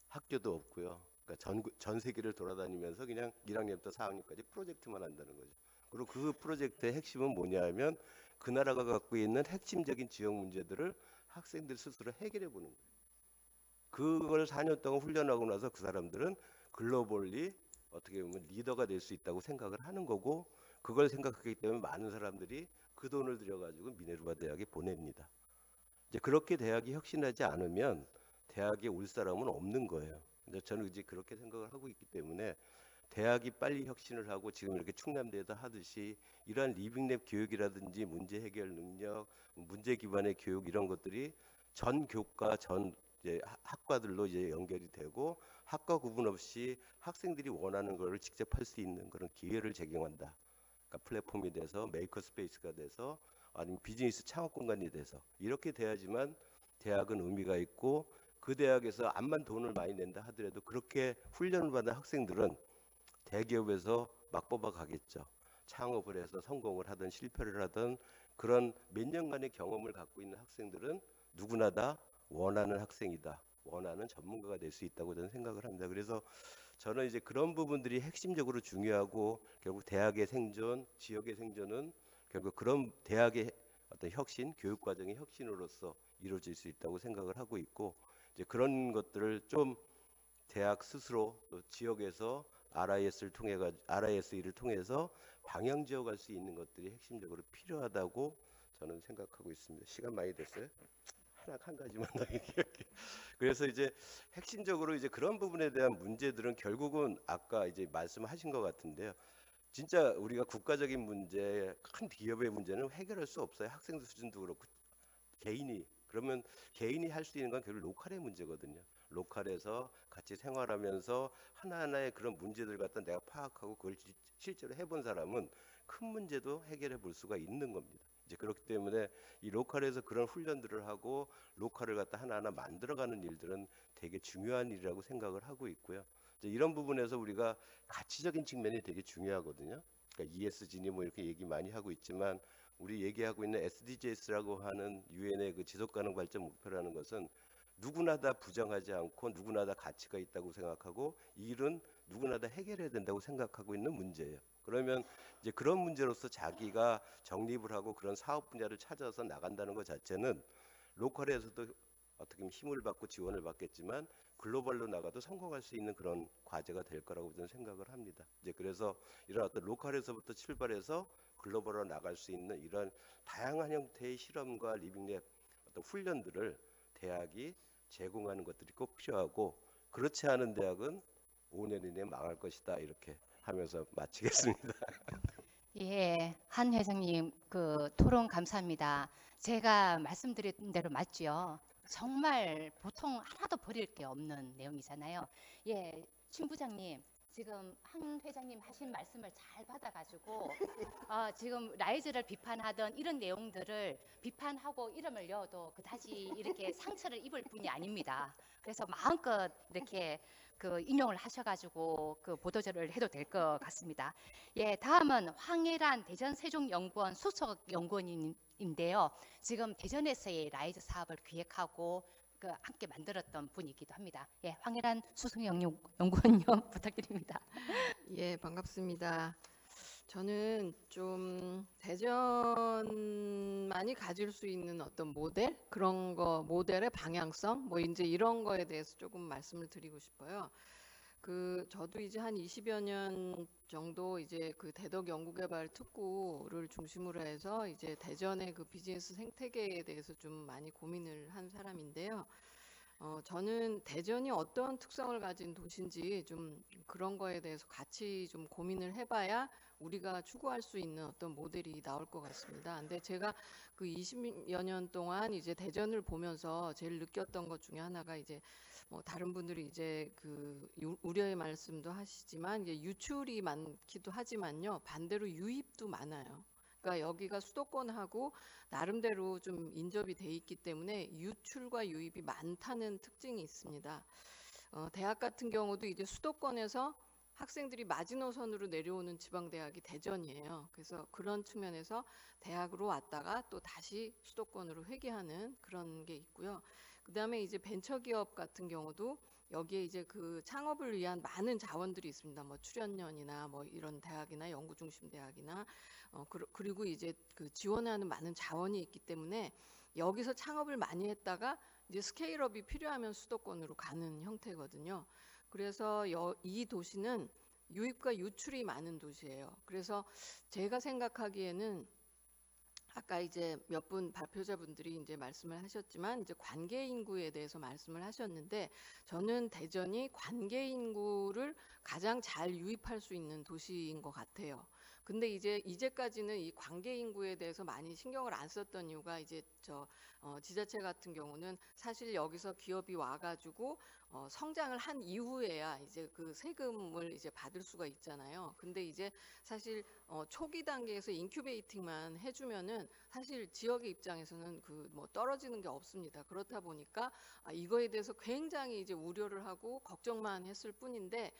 학교도 없고요. 그러니까 전 세계를 돌아다니면서 그냥 1학년부터 4학년까지 프로젝트만 한다는 거죠. 그리고 그 프로젝트의 핵심은 뭐냐면 그 나라가 갖고 있는 핵심적인 지역 문제들을 학생들 스스로 해결해 보는 거예요. 그걸 4년 동안 훈련하고 나서 그 사람들은 글로벌리 어떻게 보면 리더가 될 수 있다고 생각을 하는 거고, 그걸 생각하기 때문에 많은 사람들이 그 돈을 들여가지고 미네르바 대학에 보냅니다. 이제 그렇게 대학이 혁신하지 않으면 대학에 올 사람은 없는 거예요. 근데 저는 이제 그렇게 생각을 하고 있기 때문에 대학이 빨리 혁신을 하고 지금 이렇게 충남대에서 하듯이 이러한 리빙랩 교육이라든지 문제 해결 능력, 문제 기반의 교육 이런 것들이 전 교과 전 이제 학과들로 이제 연결이 되고 학과 구분 없이 학생들이 원하는 것을 직접 할 수 있는 그런 기회를 제공한다. 그러니까 플랫폼이 돼서 메이커 스페이스가 돼서 아니면 비즈니스 창업 공간이 돼서 이렇게 돼야지만 대학은 의미가 있고 그 대학에서 암만 돈을 많이 낸다 하더라도 그렇게 훈련을 받은 학생들은 대기업에서 막 뽑아가겠죠. 창업을 해서 성공을 하든 실패를 하든 그런 몇 년간의 경험을 갖고 있는 학생들은 누구나 다 원하는 학생이다. 원하는 전문가가 될 수 있다고 저는 생각을 합니다. 그래서 저는 이제 그런 부분들이 핵심적으로 중요하고 결국 대학의 생존, 지역의 생존은 결국 그런 대학의 어떤 혁신, 교육 과정의 혁신으로서 이루어질 수 있다고 생각을 하고 있고 이제 그런 것들을 좀 대학 스스로 또 지역에서 RIS를 통해서 방향 지어갈 수 있는 것들이 핵심적으로 필요하다고 저는 생각하고 있습니다. 시간 많이 됐어요? 한 가지만 더 얘기할게요. 그래서 이제 핵심적으로 이제 그런 부분에 대한 문제들은 결국은 아까 이제 말씀하신 것 같은데요. 진짜 우리가 국가적인 문제, 큰 기업의 문제는 해결할 수 없어요. 학생 수준도 그렇고 그러면 개인이 할 수 있는 건 결국 로컬의 문제거든요. 로컬에서 같이 생활하면서 하나하나의 그런 문제들 갖다 내가 파악하고 그걸 실제로 해본 사람은 큰 문제도 해결해 볼 수가 있는 겁니다. 이제 그렇기 때문에 이 로컬에서 그런 훈련들을 하고 로컬을 갖다 하나하나 만들어가는 일들은 되게 중요한 일이라고 생각을 하고 있고요. 이제 이런 부분에서 우리가 가치적인 측면이 되게 중요하거든요. 그러니까 ESG니 뭐 이렇게 얘기 많이 하고 있지만 우리 얘기하고 있는 SDGs라고 하는 유엔의 그 지속가능 발전 목표라는 것은 누구나 다 부정하지 않고 누구나 다 가치가 있다고 생각하고 이 일은 누구나 다 해결해야 된다고 생각하고 있는 문제예요. 그러면 이제 그런 문제로서 자기가 정립을 하고 그런 사업 분야를 찾아서 나간다는 것 자체는 로컬에서도 어떻게 보면 힘을 받고 지원을 받겠지만 글로벌로 나가도 성공할 수 있는 그런 과제가 될 거라고 저는 생각을 합니다. 이제 그래서 이런 어떤 로컬에서부터 출발해서 글로벌로 나갈 수 있는 이런 다양한 형태의 실험과 리빙랩 어떤 훈련들을 대학이 제공하는 것들이 꼭 필요하고 그렇지 않은 대학은 5년 이내에 망할 것이다 이렇게 하면서 마치겠습니다. 예, 한 회장님 그 토론 감사합니다. 제가 말씀드린 대로 맞죠? 정말 보통 하나도 버릴 게 없는 내용이잖아요. 예, 신 부장님 지금 한 회장님 하신 말씀을 잘 받아가지고 지금 라이즈를 비판하던 이런 내용들을 비판하고 이름을 여도 그다지 이렇게 상처를 입을 분이 아닙니다. 그래서 마음껏 이렇게 그 인용을 하셔가지고 그 보도자료를 해도 될 것 같습니다. 예, 다음은 황혜란 대전세종연구원 수석 연구원인데요. 지금 대전에서의 라이즈 사업을 기획하고 그 함께 만들었던 분이기도 합니다. 예, 황혜란 수석 연구원님 부탁드립니다. 예, 반갑습니다. 저는 좀 대전만이 가질 수 있는 어떤 모델, 그런 거, 모델의 방향성, 뭐 이제 이런 거에 대해서 조금 말씀을 드리고 싶어요. 저도 이제 한 20여 년 정도 이제 그 대덕 연구개발 특구를 중심으로 해서 이제 대전의 그 비즈니스 생태계에 대해서 좀 많이 고민을 한 사람인데요. 저는 대전이 어떤 특성을 가진 도시인지 좀 그런 거에 대해서 같이 좀 고민을 해봐야 우리가 추구할 수 있는 어떤 모델이 나올 것 같습니다. 근데 제가 그 20여 년 동안 이제 대전을 보면서 제일 느꼈던 것 중에 하나가 이제 뭐 다른 분들이 이제 그 우려의 말씀도 하시지만 이제 유출이 많기도 하지만요. 반대로 유입도 많아요. 그러니까 여기가 수도권하고 나름대로 좀 인접이 돼 있기 때문에 유출과 유입이 많다는 특징이 있습니다. 대학 같은 경우도 이제 수도권에서 학생들이 마지노선으로 내려오는 지방대학이 대전이에요. 그래서 그런 측면에서 대학으로 왔다가 또 다시 수도권으로 회귀하는 그런 게 있고요. 그다음에 이제 벤처기업 같은 경우도 여기에 이제 그 창업을 위한 많은 자원들이 있습니다. 뭐 출연연이나 뭐 이런 대학이나 연구중심 대학이나 그리고 이제 그 지원하는 많은 자원이 있기 때문에 여기서 창업을 많이 했다가 이제 스케일업이 필요하면 수도권으로 가는 형태거든요. 그래서 이 도시는 유입과 유출이 많은 도시예요. 그래서 제가 생각하기에는 아까 이제 몇 분 발표자분들이 이제 말씀을 하셨지만 이제 관계 인구에 대해서 말씀을 하셨는데 저는 대전이 관계 인구를 가장 잘 유입할 수 있는 도시인 것 같아요. 근데 이제까지는 이 관계 인구에 대해서 많이 신경을 안 썼던 이유가 이제 지자체 같은 경우는 사실 여기서 기업이 와가지고 성장을 한 이후에야 이제 그 세금을 이제 받을 수가 있잖아요. 근데 이제 사실 초기 단계에서 인큐베이팅만 해주면은 사실 지역의 입장에서는 그 뭐 떨어지는 게 없습니다. 그렇다 보니까 이거에 대해서 굉장히 이제 우려를 하고 걱정만 했을 뿐인데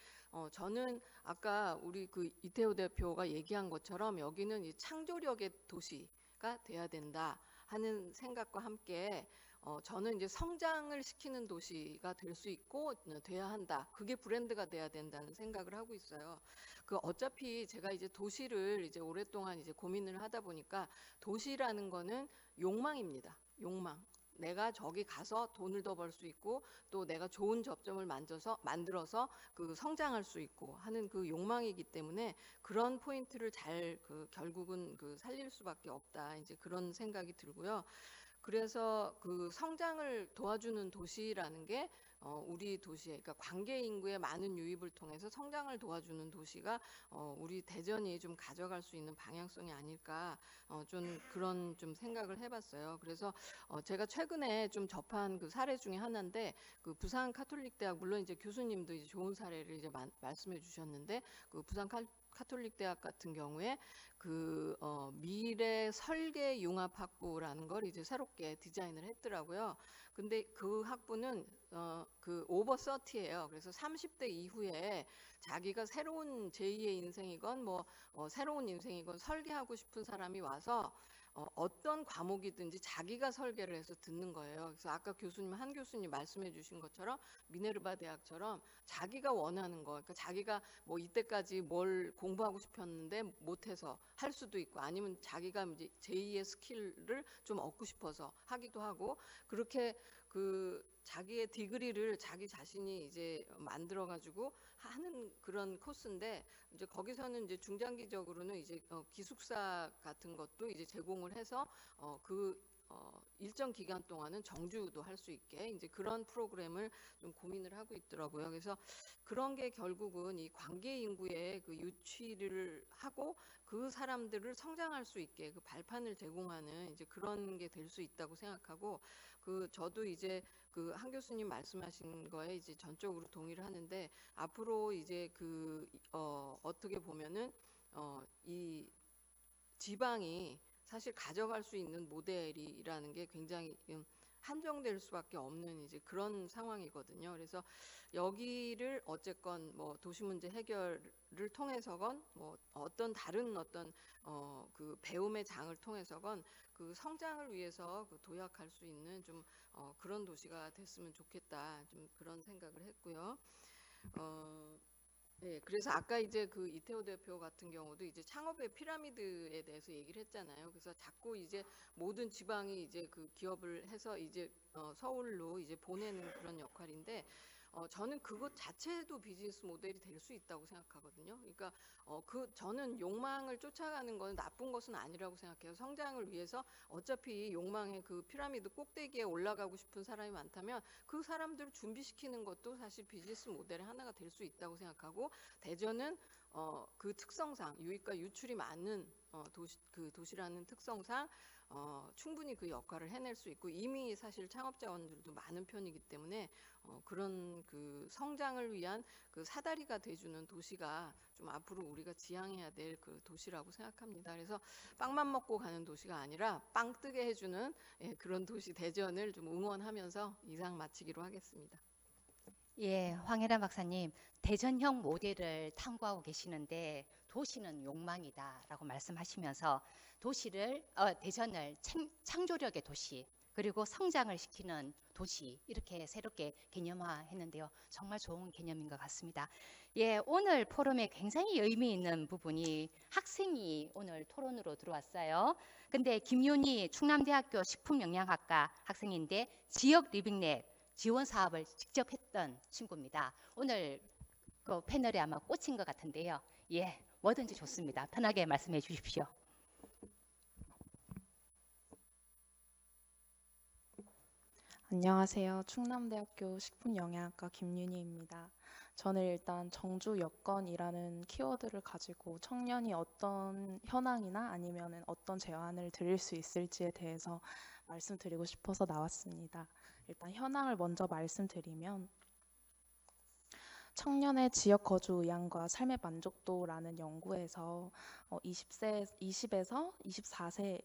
저는 아까 우리 그 이태호 대표가 얘기한 것처럼 여기는 이 창조력의 도시가 돼야 된다 하는 생각과 함께 저는 이제 성장을 시키는 도시가 될 수 있고 돼야 한다. 그게 브랜드가 돼야 된다는 생각을 하고 있어요. 그 어차피 제가 이제 도시를 이제 오랫동안 이제 고민을 하다 보니까 도시라는 거는 욕망입니다. 욕망. 내가 저기 가서 돈을 더 벌 수 있고 또 내가 좋은 접점을 만들어서 그 성장할 수 있고 하는 그 욕망이기 때문에 그런 포인트를 잘 결국은 살릴 수밖에 없다. 이제 그런 생각이 들고요. 그래서 그 성장을 도와주는 도시라는 게 우리 도시에, 그러니까 관계 인구의 많은 유입을 통해서 성장을 도와주는 도시가 우리 대전이 좀 가져갈 수 있는 방향성이 아닐까 좀 그런 좀 생각을 해봤어요. 그래서 제가 최근에 좀 접한 그 사례 중에 하나인데 그 부산 카톨릭대학, 물론 이제 교수님도 이제 좋은 사례를 이제 말씀해 주셨는데 그 부산 카톨릭대학 같은 경우에 그 미래 설계 융합 학부라는 걸 이제 새롭게 디자인을 했더라고요. 근데 그 학부는 그 오버 30예요. 그래서 30대 이후에 자기가 새로운 제2의 인생이건 뭐 새로운 인생이건 설계하고 싶은 사람이 와서 어떤 과목이든지 자기가 설계를 해서 듣는 거예요. 그래서 아까 한 교수님 말씀해 주신 것처럼 미네르바 대학처럼 자기가 원하는 거, 그러니까 자기가 뭐 이때까지 뭘 공부하고 싶었는데 못해서 할 수도 있고 아니면 자기가 이제 제2의 스킬을 좀 얻고 싶어서 하기도 하고 그렇게 그 자기의 디그리를 자기 자신이 이제 만들어 가지고 하는 그런 코스인데 이제 거기서는 이제 중장기적으로는 이제 기숙사 같은 것도 이제 제공을 해서 일정 기간 동안은 정주도 할 수 있게 이제 그런 프로그램을 좀 고민을 하고 있더라고요. 그래서 그런 게 결국은 이 관계 인구의 그 유치를 하고 그 사람들을 성장할 수 있게 그 발판을 제공하는 이제 그런 게 될 수 있다고 생각하고 저도 이제 그 한 교수님 말씀하신 거에 이제 전적으로 동의를 하는데 앞으로 이제 어떻게 보면은 이 지방이 사실 가져갈 수 있는 모델이라는 게 굉장히 한정될 수밖에 없는 이제 그런 상황이거든요. 그래서 여기를 어쨌건 뭐 도시 문제 해결을 통해서건 뭐 다른 그 배움의 장을 통해서건 그 성장을 위해서 도약할 수 있는 좀 그런 도시가 됐으면 좋겠다. 좀 그런 생각을 했고요. 네, 그래서 아까 이제 그 이태호 대표 같은 경우도 이제 창업의 피라미드에 대해서 얘기를 했잖아요. 그래서 자꾸 이제 모든 지방이 이제 그 기업을 해서 이제 서울로 이제 보내는 그런 역할인데 저는 그것 자체도 비즈니스 모델이 될 수 있다고 생각하거든요. 그러니까 저는 욕망을 쫓아가는 건 나쁜 것은 아니라고 생각해요. 성장을 위해서 어차피 욕망의 그 피라미드 꼭대기에 올라가고 싶은 사람이 많다면 그 사람들을 준비시키는 것도 사실 비즈니스 모델의 하나가 될 수 있다고 생각하고 대전은 그 특성상 유입과 유출이 많은 도시라는 특성상 충분히 그 역할을 해낼 수 있고 이미 사실 창업 자원들도 많은 편이기 때문에 그런 그 성장을 위한 그 사다리가 돼주는 도시가 좀 앞으로 우리가 지향해야 될 그 도시라고 생각합니다. 그래서 빵만 먹고 가는 도시가 아니라 빵 뜨게 해주는 그런 도시 대전을 좀 응원하면서 이상 마치기로 하겠습니다. 예, 황혜란 박사님, 대전형 모델을 탐구하고 계시는데 도시는 욕망이다라고 말씀하시면서 대전을 창조력의 도시 그리고 성장을 시키는 도시 이렇게 새롭게 개념화했는데요. 정말 좋은 개념인 것 같습니다. 예, 오늘 포럼에 굉장히 의미 있는 부분이 학생이 오늘 토론으로 들어왔어요. 근데 김윤희 충남대학교 식품영양학과 학생인데 지역 리빙랩 지원 사업을 직접 했던 친구입니다. 오늘 그 패널에 아마 꽂힌 것 같은데요. 예, 뭐든지 좋습니다. 편하게 말씀해 주십시오. 안녕하세요. 충남대학교 식품영양학과 김윤희입니다. 저는 일단 정주 여건이라는 키워드를 가지고 청년이 어떤 현황이나 아니면 어떤 제안을 드릴 수 있을지에 대해서 말씀드리고 싶어서 나왔습니다. 일단 현황을 먼저 말씀드리면 청년의 지역 거주 의향과 삶의 만족도라는 연구에서 20에서 24세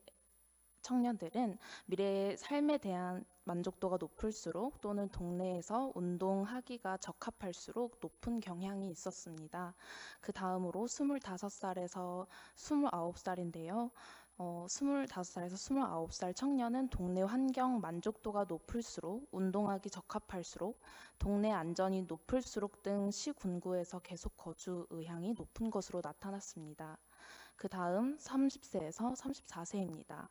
청년들은 미래의 삶에 대한 만족도가 높을수록 또는 동네에서 운동하기가 적합할수록 높은 경향이 있었습니다. 그 다음으로 25살에서 29살인데요. 25살에서 29살 청년은 동네 환경 만족도가 높을수록 운동하기 적합할수록 동네 안전이 높을수록 등 시군구에서 계속 거주 의향이 높은 것으로 나타났습니다. 그 다음 30세에서 34세입니다.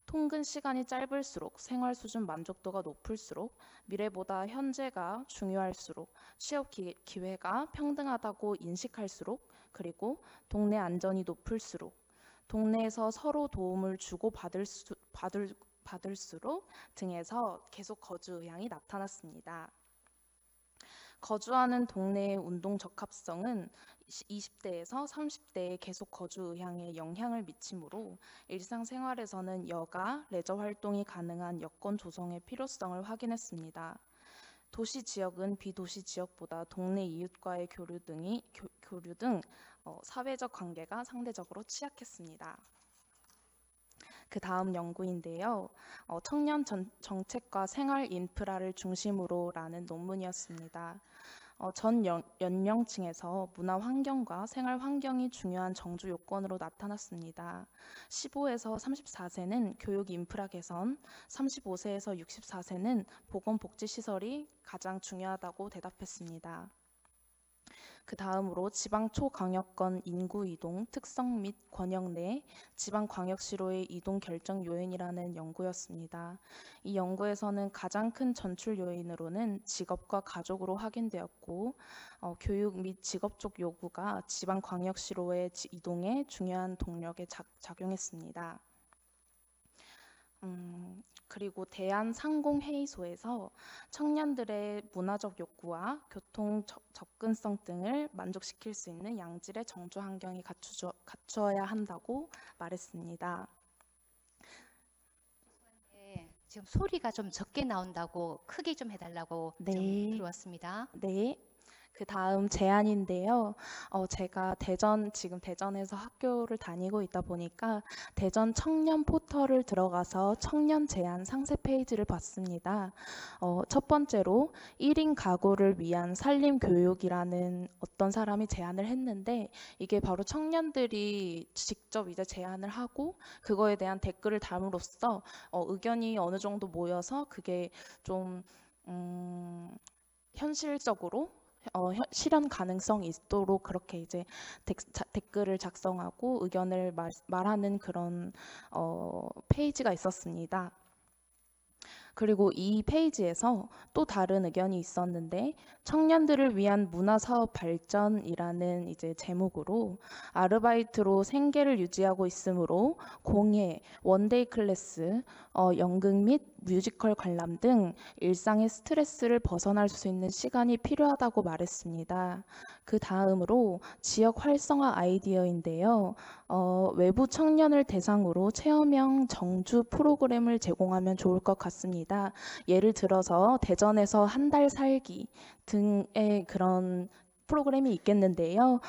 통근 시간이 짧을수록 생활 수준 만족도가 높을수록 미래보다 현재가 중요할수록 취업 기회가 평등하다고 인식할수록 그리고 동네 안전이 높을수록 동네에서 서로 도움을 주고 받을수록 등에서 계속 거주 의향이 나타났습니다. 거주하는 동네의 운동 적합성은 20대에서 30대에 계속 거주 의향에 영향을 미치므로 일상생활에서는 여가, 레저 활동이 가능한 여건 조성의 필요성을 확인했습니다. 도시 지역은 비도시 지역보다 동네 이웃과의 교류 등 사회적 관계가 상대적으로 취약했습니다. 그 다음 연구인데요. 청년 정책과 생활 인프라를 중심으로라는 논문이었습니다. 전 연령층에서 문화 환경과 생활 환경이 중요한 정주 요건으로 나타났습니다. 15에서 34세는 교육 인프라 개선, 35세에서 64세는 보건복지시설이 가장 중요하다고 대답했습니다. 그 다음으로 지방 초강역권 인구 이동 특성 및 권역 내 지방광역시로의 이동 결정 요인이라는 연구였습니다. 이 연구에서는 가장 큰 전출 요인으로는 직업과 가족으로 확인되었고 교육 및 직업 쪽 요구가 지방광역시로의 이동에 중요한 동력에 작용했습니다. 그리고 대한상공회의소에서 청년들의 문화적 욕구와 교통 접근성 등을 만족시킬 수 있는 양질의 정주 환경이 갖추어야 한다고 말했습니다. 네, 지금 소리가 좀 적게 나온다고 크게 좀 해달라고 좀 들어왔습니다. 네. 그 다음 제안인데요. 제가 지금 대전에서 학교를 다니고 있다 보니까 대전 청년 포털을 들어가서 청년 제안 상세 페이지를 봤습니다. 첫 번째로 1인 가구를 위한 산림 교육이라는 어떤 사람이 제안을 했는데 이게 바로 청년들이 직접 이제 제안을 하고 그거에 대한 댓글을 담으로써 의견이 어느 정도 모여서 그게 좀 현실적으로 실현 가능성이 있도록 그렇게 이제 댓글을 작성하고 의견을 말하는 그런 페이지가 있었습니다. 그리고 이 페이지에서 또 다른 의견이 있었는데 청년들을 위한 문화사업 발전이라는 이제 제목으로 아르바이트로 생계를 유지하고 있으므로 공예, 원데이 클래스, 연극 및 뮤지컬 관람 등 일상의 스트레스를 벗어날 수 있는 시간이 필요하다고 말했습니다. 그 다음으로 지역 활성화 아이디어인데요. 외부 청년을 대상으로 체험형 정주 프로그램을 제공하면 좋을 것 같습니다. 예를 들어서 대전에서 한 달 살기 등의 그런 프로그램이 있겠는데요.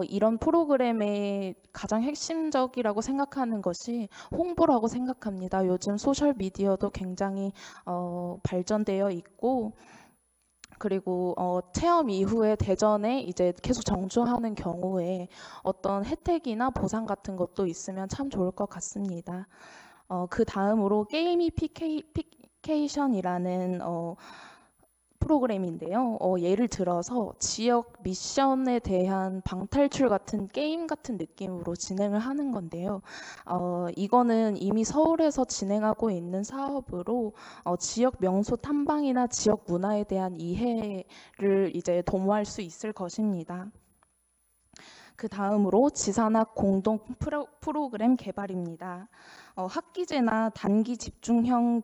이런 프로그램의 가장 핵심적이라고 생각하는 것이 홍보라고 생각합니다. 요즘 소셜 미디어도 굉장히 발전되어 있고 그리고 체험 이후에 대전에 이제 계속 정주하는 경우에 어떤 혜택이나 보상 같은 것도 있으면 참 좋을 것 같습니다. 그 다음으로 게이미피케이션이라는 프로그램인데요. 예를 들어서 지역 미션에 대한 방탈출 같은 게임 같은 느낌으로 진행을 하는 건데요. 이거는 이미 서울에서 진행하고 있는 사업으로 지역 명소 탐방이나 지역 문화에 대한 이해를 이제 도모할 수 있을 것입니다. 그 다음으로 지산학 공동 프로그램 개발입니다. 학기제나 단기 집중형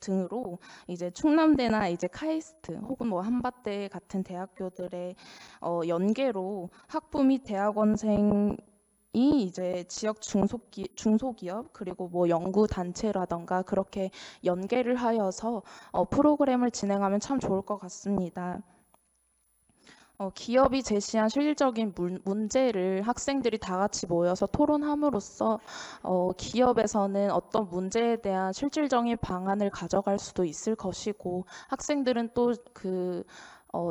등으로 이제 충남대나 이제 카이스트 혹은 뭐 한밭대 같은 대학교들의 연계로 학부 및 대학원생 이 이제 지역 중소기업 그리고 뭐 연구 단체라던가 그렇게 연계를 하여서 프로그램을 진행하면 참 좋을 것 같습니다. 기업이 제시한 실질적인 문제를 학생들이 다 같이 모여서 토론함으로써 기업에서는 어떤 문제에 대한 실질적인 방안을 가져갈 수도 있을 것이고 학생들은 또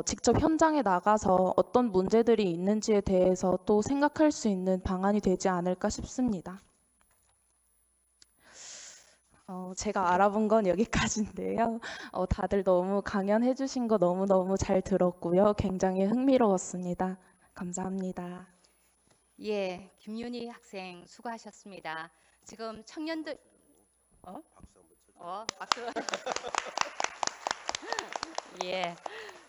직접 현장에 나가서 어떤 문제들이 있는지에 대해서 또 생각할 수 있는 방안이 되지 않을까 싶습니다. 제가 알아본 건 여기까지인데요. 다들 너무 강연해 주신 거 너무너무 잘 들었고요. 굉장히 흥미로웠습니다. 감사합니다. 예, 김윤희 학생 수고하셨습니다. 지금 청년들 박수. 예,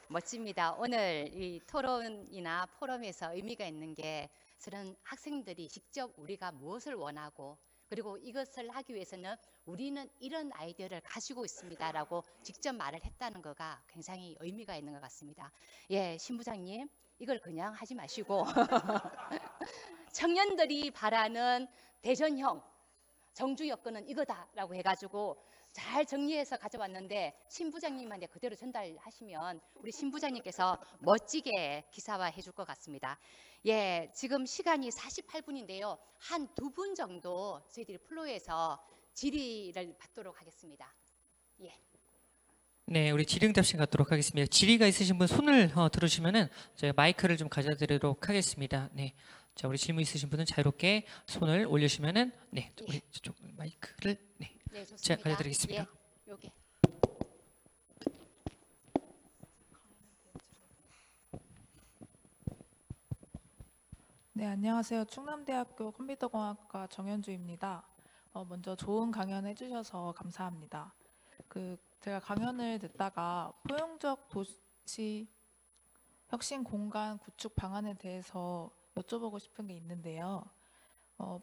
멋집니다. 오늘 이 토론이나 포럼에서 의미가 있는 게 저는 학생들이 직접 우리가 무엇을 원하고 그리고 이것을 하기 위해서는 우리는 이런 아이디어를 가지고 있습니다라고 직접 말을 했다는 거가 굉장히 의미가 있는 것 같습니다. 예, 신부장님 이걸 그냥 하지 마시고 청년들이 바라는 대전형 정주 여건은 이거다라고 해가지고 잘 정리해서 가져왔는데 신부장님한테 그대로 전달하시면 우리 신부장님께서 멋지게 기사화해 줄 것 같습니다. 예, 지금 시간이 48분인데요. 한 2분 정도 저희들이 플로에서 질의를 받도록 하겠습니다. 예. 네, 우리 질의응답실 갖도록 하겠습니다. 질의가 있으신 분 손을 들으시면은 제가 마이크를 좀 가져드리도록 하겠습니다. 네, 자 우리 질문 있으신 분은 자유롭게 손을 올리시면은 네, 우리 저쪽 마이크를 네, 좋습니다. 제가 가져드리겠습니다. 예, 여기. 네, 안녕하세요. 충남대학교 컴퓨터공학과 정현주입니다. 먼저 좋은 강연 해주셔서 감사합니다. 제가 강연을 듣다가 포용적 도시 혁신 공간 구축 방안에 대해서 여쭤보고 싶은 게 있는데요.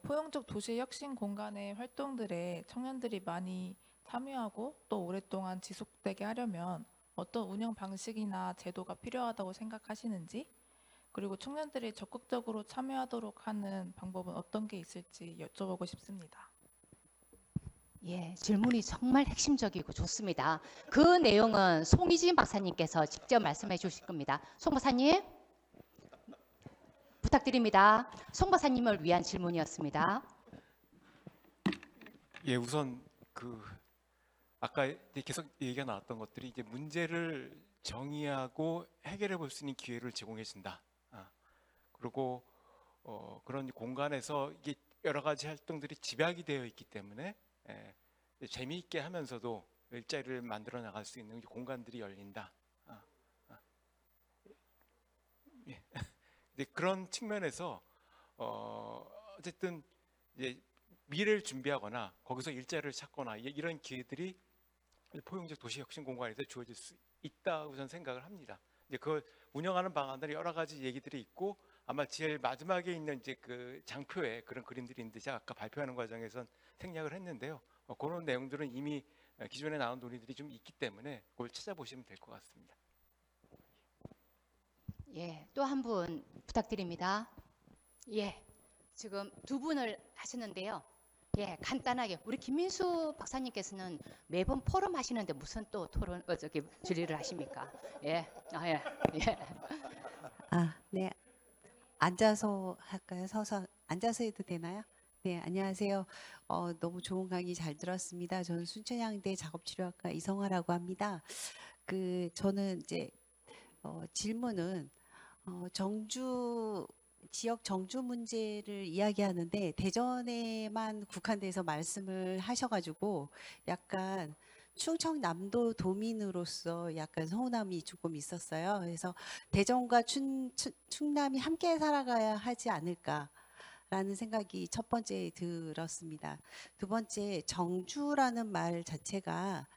포용적 도시 혁신 공간의 활동들에 청년들이 많이 참여하고 또 오랫동안 지속되게 하려면 어떤 운영 방식이나 제도가 필요하다고 생각하시는지, 그리고 청년들이 적극적으로 참여하도록 하는 방법은 어떤 게 있을지 여쭤보고 싶습니다. 예, 질문이 정말 핵심적이고 좋습니다. 그 내용은 송희진 박사님께서 직접 말씀해 주실 겁니다. 송 박사님 부탁드립니다. 송 박사님을 위한 질문이었습니다. 예, 우선 아까 계속 얘기가 나왔던 것들이 이제 문제를 정의하고 해결해 볼 수 있는 기회를 제공해 준다. 그리고 그런 공간에서 이게 여러 가지 활동들이 집약이 되어 있기 때문에 재미있게 하면서도 일자리를 만들어 나갈 수 있는 공간들이 열린다. 예. 그런 측면에서 어쨌든 이제 미래를 준비하거나 거기서 일자리를 찾거나 이런 기회들이 포용적 도시혁신 공간에서 주어질 수 있다고 저는 생각을 합니다. 이제 그걸 운영하는 방안들이 여러 가지 얘기들이 있고 아마 제일 마지막에 있는 이제 그 장표에 그런 그림들이 있는데 제가 아까 발표하는 과정에선 생략을 했는데요. 그런 내용들은 이미 기존에 나온 논의들이 좀 있기 때문에 그걸 찾아보시면 될 것 같습니다. 예, 또 한 분 부탁드립니다. 예, 지금 2분을 하시는데요. 예, 간단하게 우리 김민수 박사님께서는 매번 포럼 하시는데 무슨 또 토론 질의를 하십니까? 예, 예, 예. 네. 앉아서 할까요? 서서 앉아서 해도 되나요? 네, 안녕하세요. 너무 좋은 강의 잘 들었습니다. 저는 순천향대 작업치료학과 이성화라고 합니다. 저는 이제 질문은 지역 정주 문제를 이야기하는데 대전에만 국한돼서 말씀을 하셔가지고 약간 충청남도 도민으로서 약간 서운함이 조금 있었어요. 그래서 대전과 충남이 함께 살아가야 하지 않을까라는 생각이 첫 번째 들었습니다. 두 번째, 정주라는 말 자체가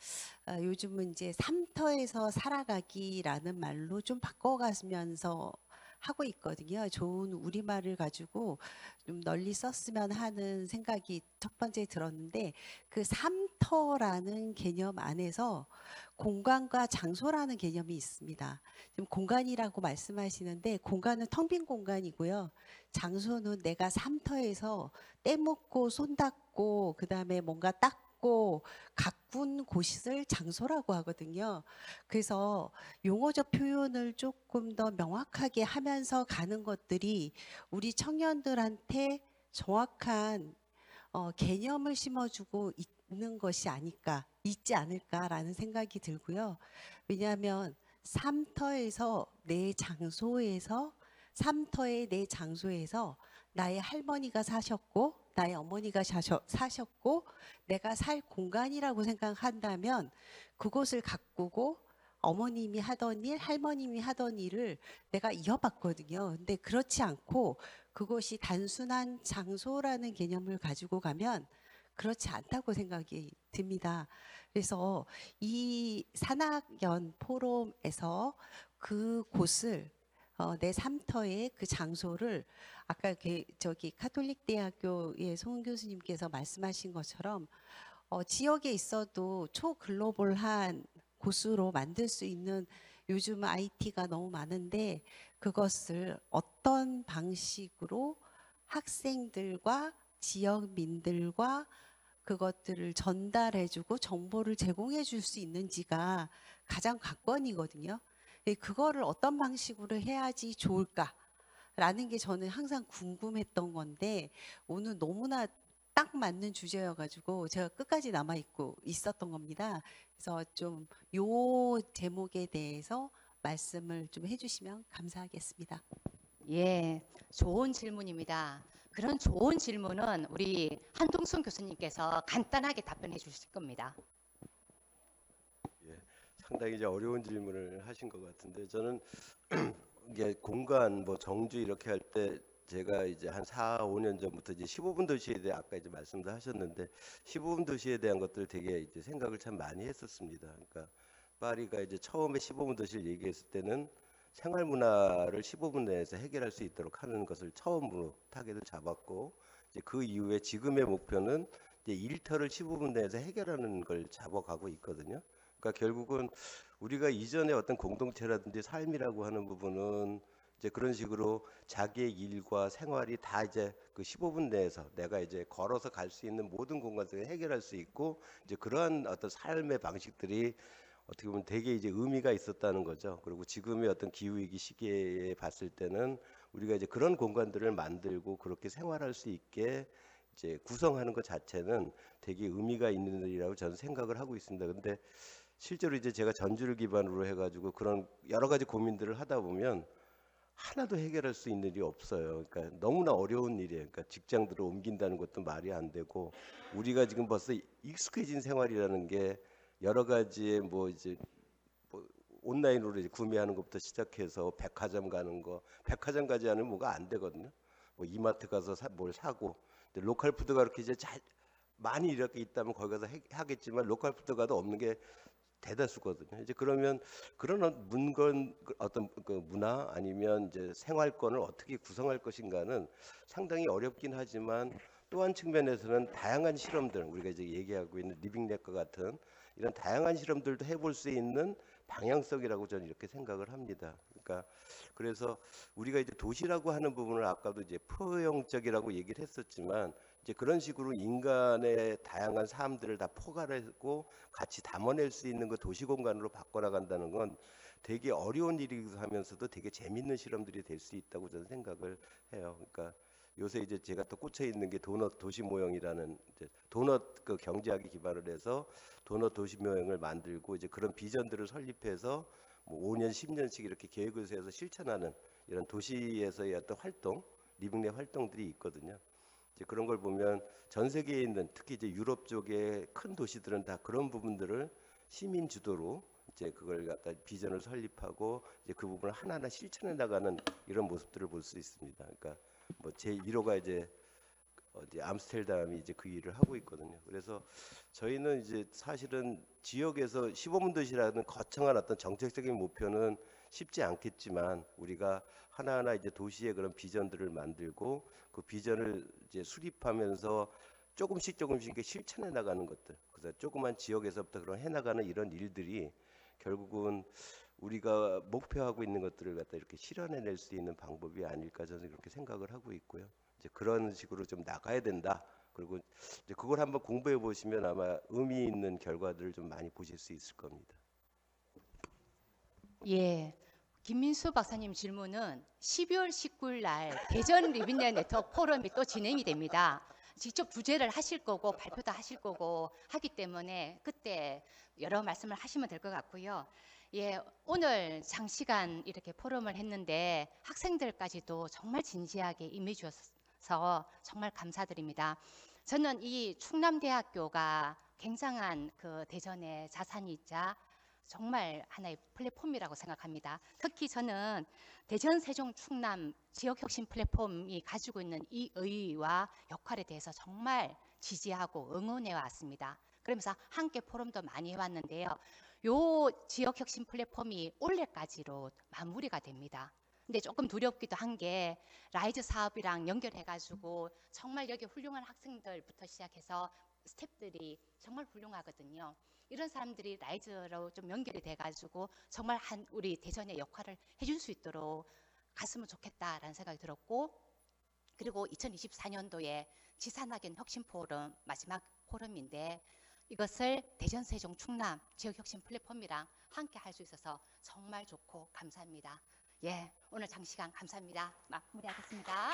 요즘은 이제 삼터에서 살아가기라는 말로 좀 바꿔가면서 하고 있거든요. 좋은 우리말을 가지고 좀 널리 썼으면 하는 생각이 첫 번째 들었는데 그 삼터 삼터라는 개념 안에서 공간과 장소라는 개념이 있습니다. 지금 공간이라고 말씀하시는데 공간은 텅 빈 공간이고요. 장소는 내가 삼터에서 때 묻고 손 닦고 그다음에 뭔가 닦고 가꾼 곳을 장소라고 하거든요. 그래서 용어적 표현을 조금 더 명확하게 하면서 가는 것들이 우리 청년들한테 정확한 개념을 심어주고 있는 것이 아닐까, 있지 않을까라는 생각이 들고요. 왜냐하면 삼터의 내 장소에서 나의 할머니가 사셨고 나의 어머니가 사셨고 내가 살 공간이라고 생각한다면 그곳을 가꾸고 어머님이 하던 일, 할머님이 하던 일을 내가 이어받거든요. 근데 그렇지 않고 그것이 단순한 장소라는 개념을 가지고 가면 그렇지 않다고 생각이 듭니다. 그래서 이 산학연 포럼에서 그곳을 내 삼터의 그 장소를 아까 저기 카톨릭 대학교의 송은 교수님께서 말씀하신 것처럼 지역에 있어도 초글로벌한 곳으로 만들 수 있는 요즘 IT가 너무 많은데 그것을 어떤 방식으로 학생들과 지역민들과 그것들을 전달해주고 정보를 제공해 줄 수 있는지가 가장 관건이거든요. 그거를 어떤 방식으로 해야지 좋을까라는 게 저는 항상 궁금했던 건데 오늘 너무나 딱 맞는 주제여가지고 제가 끝까지 남아있고 있었던 겁니다. 그래서 좀 요 제목에 대해서 말씀을 좀 해주시면 감사하겠습니다. 예, 좋은 질문입니다. 그런 좋은 질문은 우리 한동순 교수님께서 간단하게 답변해 주실 겁니다. 예, 상당히 이제 어려운 질문을 하신 것 같은데 저는 이게 공간 뭐 정주 이렇게 할 때 제가 이제 한 4, 5년 전부터 이제 15분 도시에 대해 아까 이제 말씀도 하셨는데 15분 도시에 대한 것들 되게 이제 생각을 참 많이 했었습니다. 그러니까 파리가 이제 처음에 15분 도시를 얘기했을 때는 생활 문화를 15분 내에서 해결할 수 있도록 하는 것을 처음으로 타겟을 잡았고 이제 그 이후에 지금의 목표는 이제 일터를 15분 내에서 해결하는 걸 잡아가고 있거든요. 그러니까 결국은 우리가 이전에 어떤 공동체라든지 삶이라고 하는 부분은 이제 그런 식으로 자기의 일과 생활이 다 이제 그 15분 내에서 내가 이제 걸어서 갈 수 있는 모든 공간들을 해결할 수 있고 이제 그러한 어떤 삶의 방식들이 어떻게 보면 되게 이제 의미가 있었다는 거죠. 그리고 지금의 어떤 기후위기 시기에 봤을 때는 우리가 이제 그런 공간들을 만들고 그렇게 생활할 수 있게 이제 구성하는 것 자체는 되게 의미가 있는 일이라고 저는 생각을 하고 있습니다. 근데 실제로 이제 제가 전주를 기반으로 해가지고 그런 여러 가지 고민들을 하다 보면 하나도 해결할 수 있는 일이 없어요. 그러니까 너무나 어려운 일이에요. 그러니까 직장들을 옮긴다는 것도 말이 안 되고 우리가 지금 벌써 익숙해진 생활이라는 게 여러 가지의 뭐 이제 뭐 온라인으로 이제 구매하는 것부터 시작해서 백화점 가는 거, 백화점 가지 않으면 뭐가 안 되거든요. 뭐 이마트 가서 뭘 사고, 근데 로컬 푸드가 그렇게 이제 많이 이렇게 있다면 거기 가서 하겠지만 로컬 푸드가도 없는 게 대다수거든요. 이제 그러면 그런 문건 어떤 그 문화 아니면 이제 생활권을 어떻게 구성할 것인가는 상당히 어렵긴 하지만 또 한 측면에서는 다양한 실험들 우리가 이제 얘기하고 있는 리빙넷과 같은 이런 다양한 실험들도 해볼 수 있는 방향성이라고 저는 이렇게 생각을 합니다. 그러니까 그래서 우리가 이제 도시라고 하는 부분을 아까도 이제 포용적이라고 얘기를 했었지만 이제 그런 식으로 인간의 다양한 삶들을 다 포괄하고 같이 담아낼 수 있는 그 도시 공간으로 바꿔나간다는 건 되게 어려운 일이기도 하면서도 되게 재밌는 실험들이 될 수 있다고 저는 생각을 해요. 그러니까 요새 이제 제가 또 꽂혀 있는 게 도넛 도시 모형이라는 이제 도넛 그 경제학에 기반을 해서 도넛 도시 모형을 만들고 이제 그런 비전들을 설립해서 뭐 5년, 10년씩 이렇게 계획을 세워서 실천하는 이런 도시에서의 어떤 활동, 리빙넷 활동들이 있거든요. 이제 그런 걸 보면 전 세계에 있는 특히 이제 유럽 쪽의 큰 도시들은 다 그런 부분들을 시민 주도로 이제 그걸 갖다 비전을 설립하고 이제 그 부분을 하나하나 실천해 나가는 이런 모습들을 볼 수 있습니다. 그러니까 뭐 제1호가 이제 어디 암스테르담이 이제 그 일을 하고 있거든요. 그래서 저희는 이제 사실은 지역에서 15분 도시라는 거창한 어떤 정책적인 목표는 쉽지 않겠지만 우리가 하나하나 이제 도시의 그런 비전들을 만들고 그 비전을 이제 수립하면서 조금씩 이렇게 실천해 나가는 것들, 그래서 조그만 지역에서부터 그런 해 나가는 이런 일들이 결국은 우리가 목표하고 있는 것들을 갖다 이렇게 실현해낼 수 있는 방법이 아닐까 저는 그렇게 생각을 하고 있고요. 이제 그런 식으로 좀 나가야 된다. 그리고 이제 그걸 한번 공부해 보시면 아마 의미 있는 결과들을 좀 많이 보실 수 있을 겁니다. 예. 김민수 박사님 질문은 12월 19일 날 대전 리빈네 네트워크 포럼이 또 진행이 됩니다. 직접 주재를 하실 거고 발표도 하실 거고 하기 때문에 그때 여러 말씀을 하시면 될 것 같고요. 예, 오늘 장시간 이렇게 포럼을 했는데 학생들까지도 정말 진지하게 임해 주셔서 정말 감사드립니다. 저는 이 충남대학교가 굉장한 그 대전의 자산이자 정말 하나의 플랫폼이라고 생각합니다. 특히 저는 대전, 세종, 충남 지역혁신 플랫폼이 가지고 있는 이 의의와 역할에 대해서 정말 지지하고 응원해 왔습니다. 그러면서 함께 포럼도 많이 해왔는데요. 요 지역혁신 플랫폼이 올해까지로 마무리가 됩니다. 근데 조금 두렵기도 한 게 라이즈 사업이랑 연결해가지고 정말 여기 훌륭한 학생들부터 시작해서 스태프들이 정말 훌륭하거든요. 이런 사람들이 라이즈로 좀 연결이 돼가지고 정말 우리 대전의 역할을 해줄 수 있도록 갔으면 좋겠다라는 생각이 들었고, 그리고 2024년도에 지산학연 혁신 포럼 마지막 포럼인데 이것을 대전, 세종, 충남 지역혁신 플랫폼이랑 함께 할 수 있어서 정말 좋고 감사합니다. 예, 오늘 장시간 감사합니다. 마무리하겠습니다.